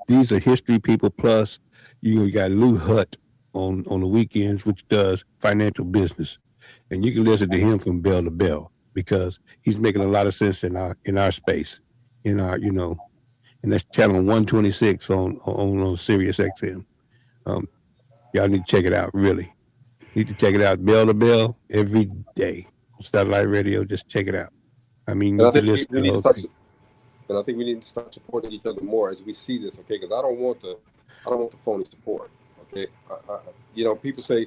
these are history people. Plus, you know, you got Lou Hutt on the weekends, which does financial business, and you can listen to him from bell to bell because he's making a lot of sense in our space, in our, you know, and that's channel 126 on Sirius XM. Y'all need to check it out. Really, need to check it out. Bell to bell every day on satellite radio. Just check it out. I mean, And you I can think listen we to the need to whole start. thing. And I think we need to start supporting each other more as we see this, okay? Because I don't want the phony support, okay? You know, people say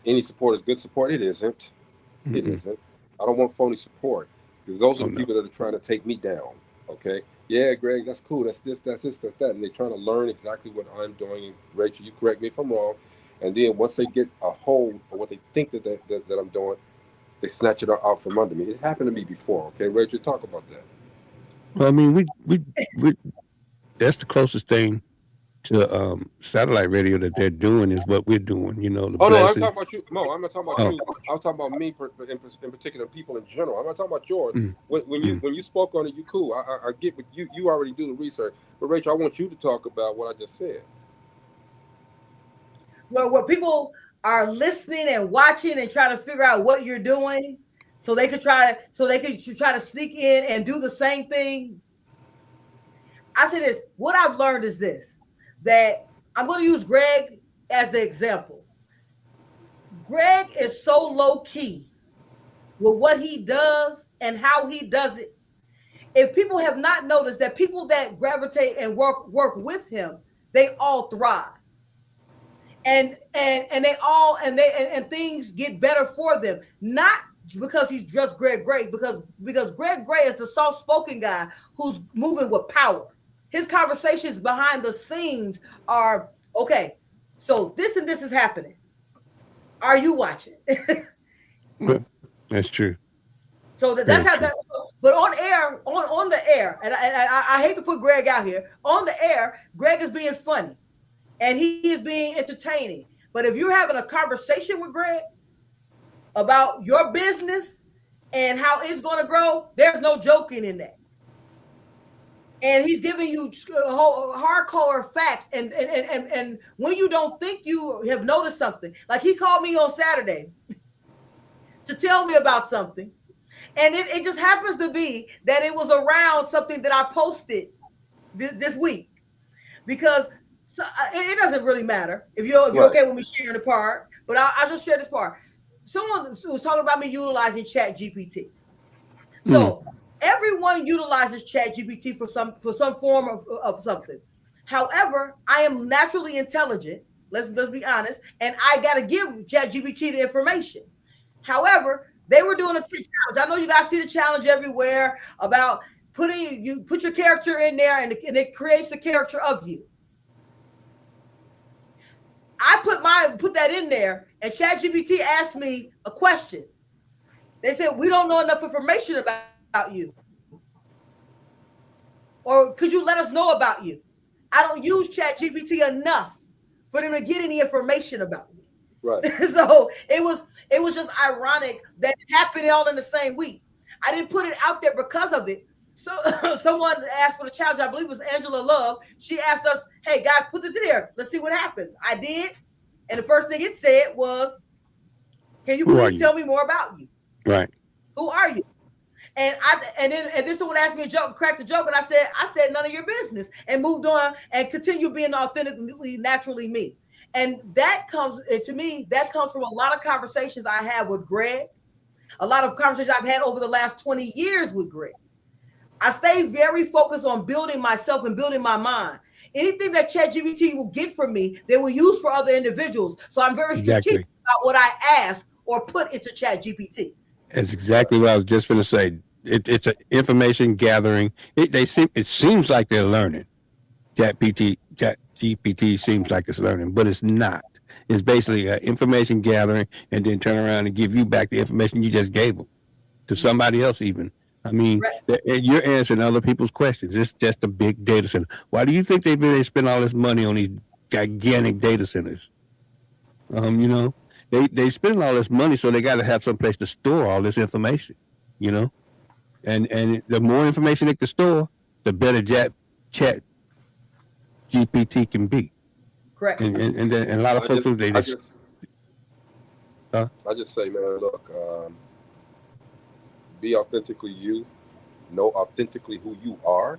any support is good support. It isn't. It isn't. I don't want phony support because those are the people that are trying to take me down, okay? Yeah, Greg, that's cool. That's this, that's that. And they're trying to learn exactly what I'm doing. And Rachel, you correct me if I'm wrong. And then once they get a hold of what they think that I'm doing, they snatch it out from under me. It happened to me before, okay? Rachel, talk about that. Well, I mean, we that's the closest thing to satellite radio that they're doing is what we're doing. You know, the Oh no, I'm blessing. talking about you. No, I'm not talking about you. I'm talking about me in particular, people in general. I'm not talking about yours. When you spoke on it, you cool. I get what you already do the research. But Rachel, I want you to talk about what I just said. Well, where people are listening and watching and trying to figure out what you're doing, so they could try to sneak in and do the same thing. I say this. What I've learned is this: that I'm going to use Greg as the example. Greg is so low key with what he does and how he does it. If people have not noticed that people that gravitate and work with him, they all thrive. And things get better for them, not because he's just Greg Gray, because Greg Gray is the soft-spoken guy who's moving with power. His conversations behind the scenes are, okay, so this and this is happening. Are you watching? That's true. So that's how that. But on air, on the air, and I hate to put Greg out here. On the air, Greg is being funny, and he is being entertaining. But if you're having a conversation with Greg about your business and how it's going to grow, there's no joking in that. And he's giving you hardcore facts. And when you don't think you have noticed something, like he called me on Saturday to tell me about something. And it just happens to be that it was around something that I posted this week. Because it doesn't really matter if you're okay with me sharing the part, but I'll just share this part. Someone was talking about me utilizing Chat GPT. So everyone utilizes Chat GPT for some form of something. However, I am naturally intelligent. Let's be honest, and I got to give Chat GPT the information. However, they were doing a challenge. I know you guys see the challenge everywhere about put your character in there and it creates a character of you. I put that in there, and ChatGPT asked me a question. They said, we don't know enough information about you. Or could you let us know about you? I don't use ChatGPT enough for them to get any information about me. Right. So it was just ironic that it happened all in the same week. I didn't put it out there because of it. So someone asked for the challenge. I believe it was Angela Love. She asked us, hey guys, put this in here. Let's see what happens. I did. And the first thing it said was, can you please tell me more about you? Right. Who are you? And then someone asked me a joke, cracked a joke, and I said none of your business, and moved on and continue being authentically, naturally me. And that comes from a lot of conversations I have with Greg, a lot of conversations I've had over the last 20 years with Greg. I stay very focused on building myself and building my mind. Anything that ChatGPT will get from me, they will use for other individuals. So I'm very strategic about what I ask or put into ChatGPT. That's exactly what I was just going to say. It's an information gathering. It seems like they're learning. ChatGPT seems like it's learning, but it's not. It's basically information gathering, and then turn around and give you back the information you just gave them to somebody else even. I mean, and you're answering other people's questions. It's just a big data center. Why do you think they spend all this money on these gigantic data centers? You know, they spend all this money, so they got to have some place to store all this information. You know, and the more information they can store, the better chat GPT can be. Correct. And a lot of folks I just say, man, look, be authentically you, know authentically who you are,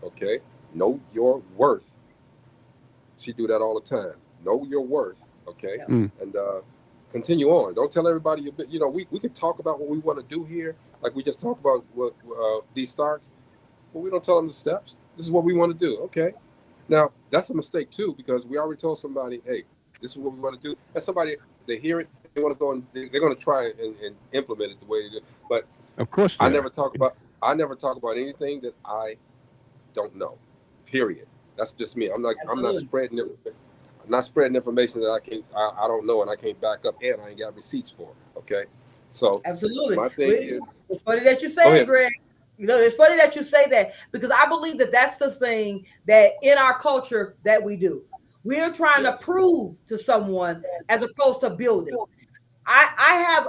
okay? Know your worth. She do that all the time. Know your worth, okay? And continue on. Don't tell everybody, you know, we can talk about what we want to do here, like we just talked about what D Starks, but we don't tell them the steps. This is what we want to do, okay? Now, that's a mistake too, because we already told somebody, hey, this is what we want to do. And somebody, they hear it, they want to go and they're going to try and implement it the way they do. But of course, I never talk about anything that I don't know. Period. That's just me. I'm not spreading information that I don't know and I can't back up and I ain't got receipts for. Okay. So absolutely. My thing is, it's funny that you say it, Greg. You know, it's funny that you say that because I believe that that's the thing that in our culture that we do. We're trying to prove to someone as opposed to building. I have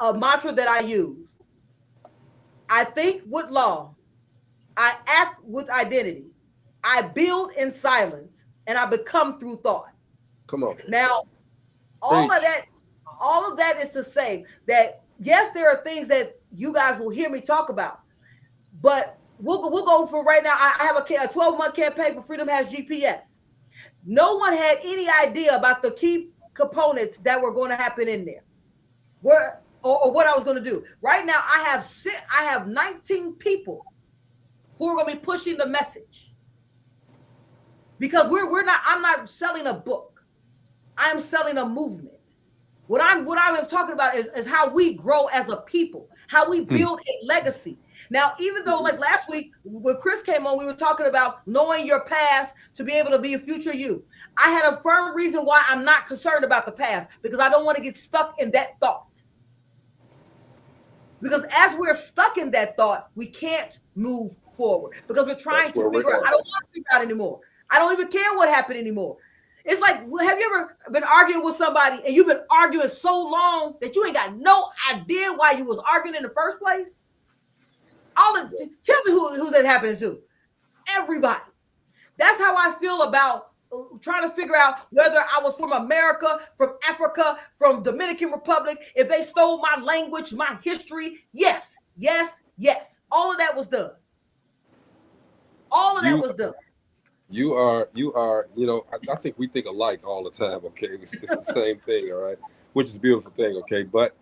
a mantra that I use. I think with law. I act with identity. I build in silence, and I become through thought. Come on. Now, all of that is to say that yes, there are things that you guys will hear me talk about, but we'll go for right now. I have a 12-month campaign for Freedom Has GPS. No one had any idea about the key components that were going to happen in there, or what I was going to do. Right now, I have 19 people who are going to be pushing the message because I'm not selling a book. I am selling a movement. What I'm talking about is how we grow as a people, how we build a legacy. Now, even though like last week when Chris came on, we were talking about knowing your past to be able to be a future you. I had a firm reason why I'm not concerned about the past because I don't want to get stuck in that thought. Because as we're stuck in that thought, we can't move forward because we're trying to figure out. I don't want to figure out anymore. I don't even care what happened anymore. It's like, have you ever been arguing with somebody and you've been arguing so long that you ain't got no idea why you was arguing in the first place? Tell me who that happening to. Everybody. That's how I feel about trying to figure out whether I was from America, from Africa, from Dominican Republic, if they stole my language, my history. Yes. All of that was done. You are, you know, I think we think alike all the time, okay? It's the same thing, all right? Which is a beautiful thing, okay? But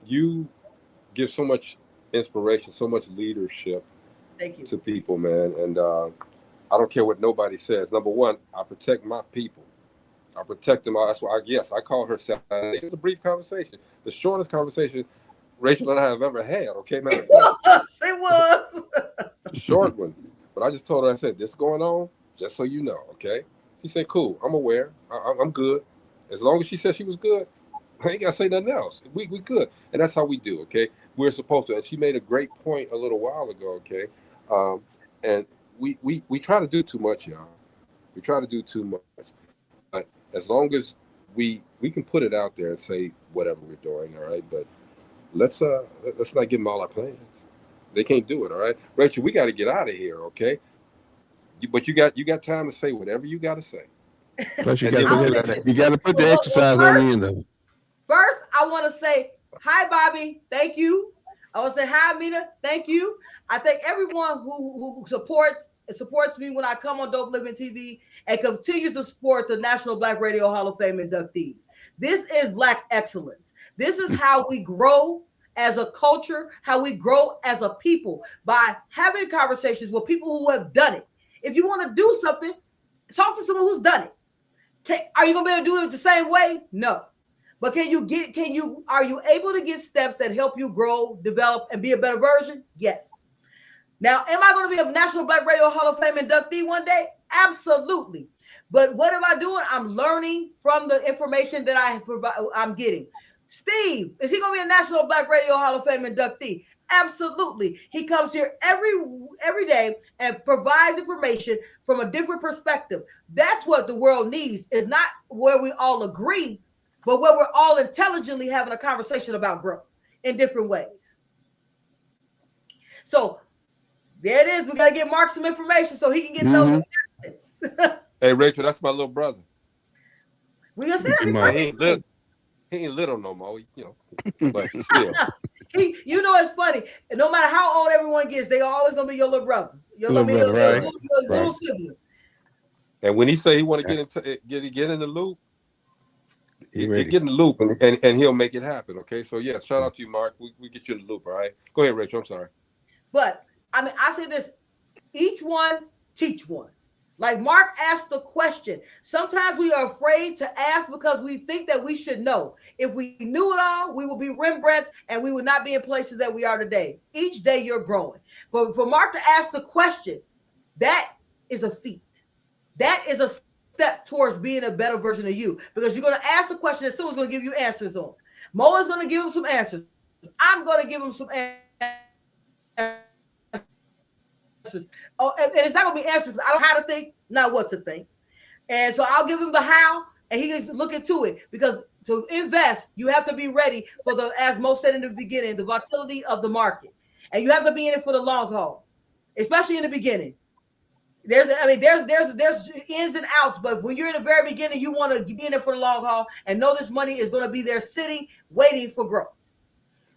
you give so much inspiration, so much leadership to people, man. And I don't care what nobody says. Number one, I protect my people. I protect them all. That's why I called her Saturday. It was a brief conversation. The shortest conversation Rachel and I have ever had, okay, man? It was. Short one. But I just told her, I said, this is going on, just so you know, okay? She said, cool, I'm aware. I'm good. As long as she said she was good, I ain't got to say nothing else. We good. And that's how we do, okay? We're supposed to. And she made a great point a little while ago, okay? And we try to do too much, y'all. We try to do too much. But as long as we can put it out there and say whatever we're doing, all right? But let's not give them all our plans. They can't do it, all right? Rachel, we got to get out of here, okay? But you got time to say whatever you got to say. Plus, you got to put the exercise on the end of it. First, I want to say hi, Bobby. Thank you. I want to say hi, Amina. Thank you. I thank everyone who supports me when I come on Dope Living TV and continues to support the National Black Radio Hall of Fame inductees. This is Black excellence. This is how we grow as a culture, how we grow as a people by having conversations with people who have done it. If you want to do something, talk to someone who's done it. Are you gonna be able to do it the same way? No. But are you able to get steps that help you grow, develop, and be a better version? Yes. Now, am I going to be a National Black Radio Hall of Fame inductee one day? Absolutely. But what am I doing? I'm learning from the information that I'm getting. Steve, is he going to be a National Black Radio Hall of Fame inductee? Absolutely. He comes here every day and provides information from a different perspective. That's what the world needs, is not where we all agree, but where we're all intelligently having a conversation about growth in different ways. So there it is. We got to get Mark some information so he can get those investments. Hey, Rachel, that's my little brother. We gonna say he ain't little no more, you know, but still. You know, it's funny. No matter how old everyone gets, they are always gonna be your little brother. Your little sibling. And when he say he want to get in the loop, get in the loop, and he'll make it happen. Okay, so yeah, shout out to you, Mark. We get you in the loop. All right, go ahead, Rachel. I'm sorry. But I mean, I say this: each one teach one. Like Mark asked the question. Sometimes we are afraid to ask because we think that we should know. If we knew it all, we would be Rembrandts and we would not be in places that we are today. Each day you're growing. For Mark to ask the question, that is a feat. That is a step towards being a better version of you, because you're going to ask the question and someone's going to give you answers on. Mo is going to give him some answers. I'm going to give him some answers. Oh, and it's not gonna be answers. I don't know how to think, not what to think. And so I'll give him the how, and he can look into it, because to invest, you have to be ready for the, as Mo said in the beginning, the volatility of the market, and you have to be in it for the long haul, especially in the beginning. There's ins and outs, but when you're in the very beginning, you want to be in it for the long haul and know this money is going to be there sitting, waiting for growth.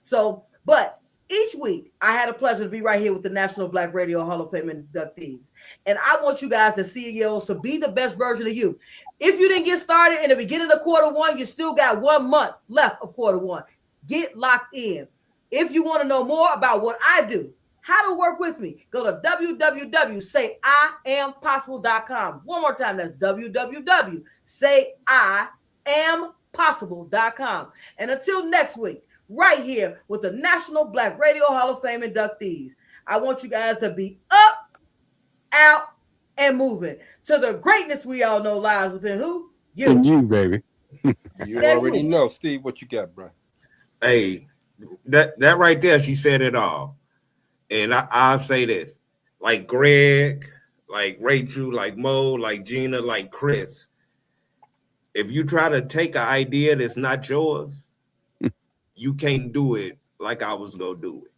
So, but each week, I had a pleasure to be right here with the National Black Radio Hall of Fame inductees. And I want you guys as CEOs to be the best version of you. If you didn't get started in the beginning of quarter one, you still got 1 month left of quarter one. Get locked in. If you want to know more about what I do, how to work with me, go to www.sayiampossible.com. One more time, that's www.sayiampossible.com. And until next week, right here with the National Black Radio Hall of Fame inductees, I want you guys to be up, out, and moving to the greatness we all know lies within who? You. And you, baby. You already know. Steve, what you got, bro? Hey, that right there, she said it all. And I'll say this, like Greg, like Rachel, like Mo, like Gina, like Chris, if you try to take an idea that's not yours, you can't do it like I was gonna do it,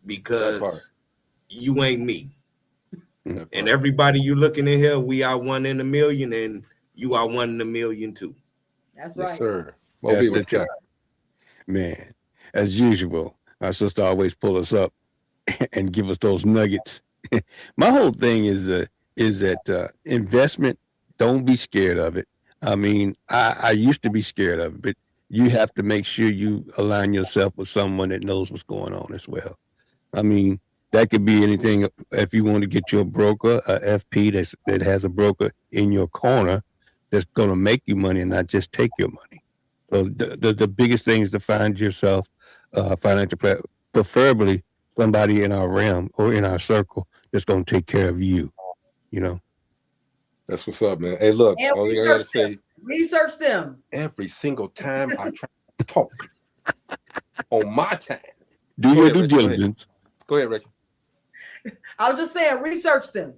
because you ain't me. And everybody you looking in here, we are 1 in a million, and you are 1 in a million too. That's right. Yes, sir. That's the man, as usual, our sister always pull us up and give us those nuggets. My whole thing is that investment, don't be scared of it. I mean, I used to be scared of it, but you have to make sure you align yourself with someone that knows what's going on as well. I mean, that could be anything. If you want to get you a broker, a FP that has a broker in your corner that's going to make you money and not just take your money. So the biggest thing is to find yourself financial planner, preferably somebody in our realm or in our circle that's going to take care of you. You know. That's what's up, man. Hey, look, only I gotta say, research them. Every single time I try to talk on my time. Do your due diligence. Go ahead, Rachel. I was just saying, research them.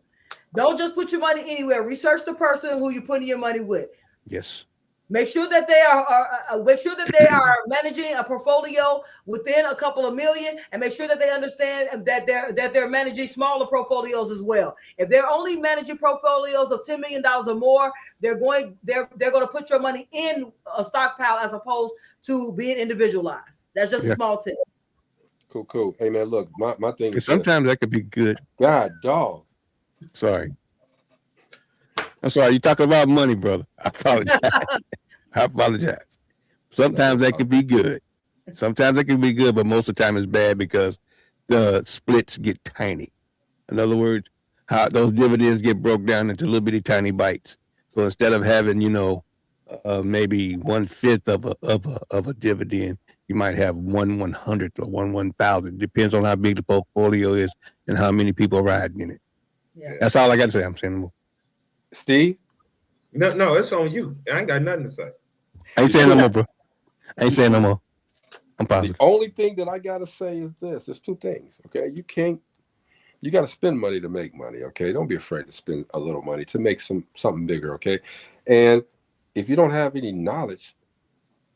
Don't just put your money anywhere. Research the person who you're putting your money with. Yes. Make sure that they are managing a portfolio within a couple of million, and make sure that they understand that they're managing smaller portfolios as well. If they're only managing portfolios of $10 million or more, they're going to put your money in a stockpile as opposed to being individualized. That's just a small tip. Cool. Hey man, look, my thing is sometimes that could be good. God dog. Sorry. I'm sorry. You're talking about money, brother. I apologize. Sometimes that could be good. Sometimes it can be good, but most of the time it's bad because the splits get tiny. In other words, how those dividends get broke down into little bitty tiny bites. So instead of having, maybe 1/5 of a dividend, you might have 1/100th or 1/1000. Depends on how big the portfolio is and how many people are riding in it. Yeah. That's all I got to say. I'm saying more. Steve? No, it's on you. I ain't got nothing to say. I ain't saying no more, bro. I ain't saying no more. I'm positive. The only thing that I gotta say is this: there's two things. Okay, you got to spend money to make money. Okay, don't be afraid to spend a little money to make something bigger. Okay, and if you don't have any knowledge,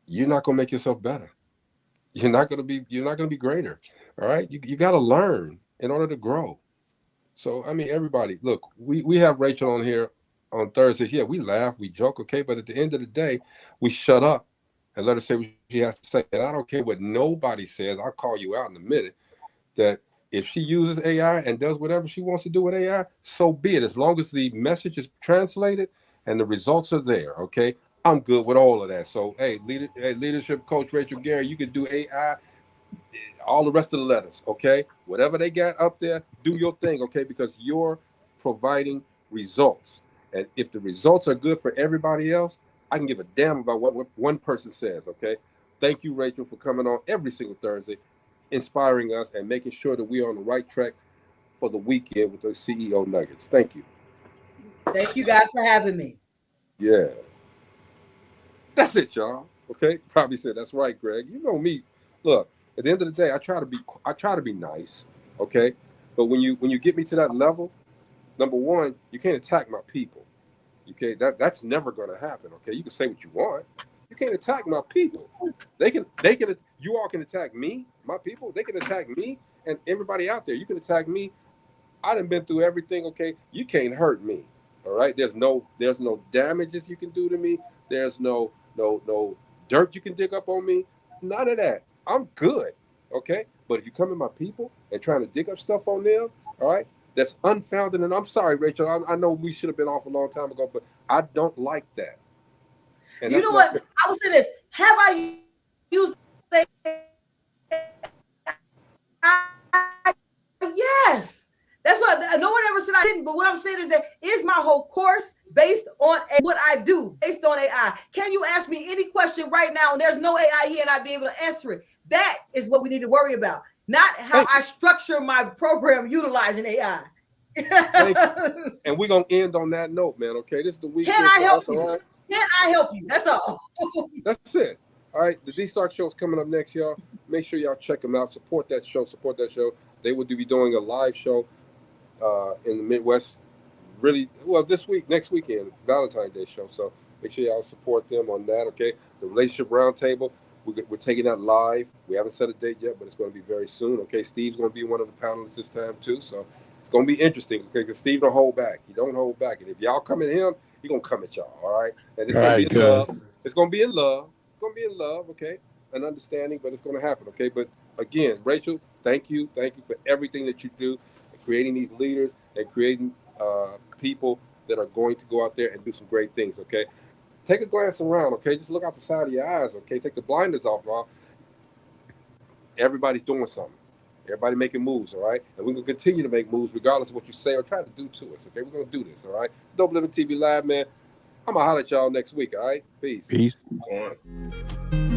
you're not gonna make yourself better. You're not gonna be greater. All right, you got to learn in order to grow. So I mean, everybody, look, we have Rachel on here on Thursdays. Yeah, we laugh, we joke, okay, but at the end of the day, we shut up and let her say what she has to say. And I don't care what nobody says. I'll call you out in a minute. That if she uses AI and does whatever she wants to do with AI, so be it. As long as the message is translated and the results are there, okay, I'm good with all of that. So hey, leadership coach Rachel Gary, you can do AI. All the rest of the letters, okay? Whatever they got up there, do your thing, okay? Because you're providing results. And if the results are good for everybody else, I can give a damn about what one person says, okay? Thank you, Rachel, for coming on every single Thursday, inspiring us and making sure that we're on the right track for the weekend with those CEO nuggets. Thank you. Thank you guys for having me. Yeah. That's it, y'all. Okay? Probably said, that's right, Greg. You know me. Look, at the end of the day, I try to be nice, okay? But when you get me to that level, number one, you can't attack my people. Okay, that's never gonna happen. Okay, you can say what you want. You can't attack my people. They can you all can attack me, my people, they can attack me and everybody out there. You can attack me. I done been through everything, okay? You can't hurt me. All right. There's no damages you can do to me. There's no dirt you can dig up on me. None of that. I'm good. Okay. But if you come in my people and trying to dig up stuff on them, all right, that's unfounded. And I'm sorry, Rachel. I know we should have been off a long time ago, but I don't like that. And you know what? I would say this. Have I used yes. That's what no one ever said I didn't. But what I'm saying is that is my whole course based on what I do, based on AI. Can you ask me any question right now and there's no AI here and I'd be able to answer it? That is what we need to worry about, not how I structure my program utilizing AI. And we're gonna end on that note, man. Okay, this is the weekend. Can I help you? Right? Can I help you? That's all. That's it. All right, the D-Stock show is coming up next, y'all. Make sure y'all check them out. Support that show. They will be doing a live show in the Midwest. Really, well, next weekend, Valentine's Day show. So make sure y'all support them on that. Okay, the Relationship Roundtable. We're taking that live. We haven't set a date yet, but it's going to be very soon. Okay, Steve's going to be one of the panelists this time too. So it's going to be interesting. Okay, because Steve don't hold back. He don't hold back. And if y'all come at him, he going to come at y'all. All right, and it's going to be in love. It's going to be in love. It's going to be in love. Okay, and understanding, but it's going to happen. Okay, but again, Rachel, thank you for everything that you do, creating these leaders and creating people that are going to go out there and do some great things. Okay. Take a glance around, okay? Just look out the side of your eyes, okay? Take the blinders off, y'all. Everybody's doing something. Everybody making moves, all right? And we're going to continue to make moves regardless of what you say or try to do to us, okay? We're going to do this, all right? Dope Living TV Live, man. I'm going to holler at y'all next week, all right? Peace. Peace. One.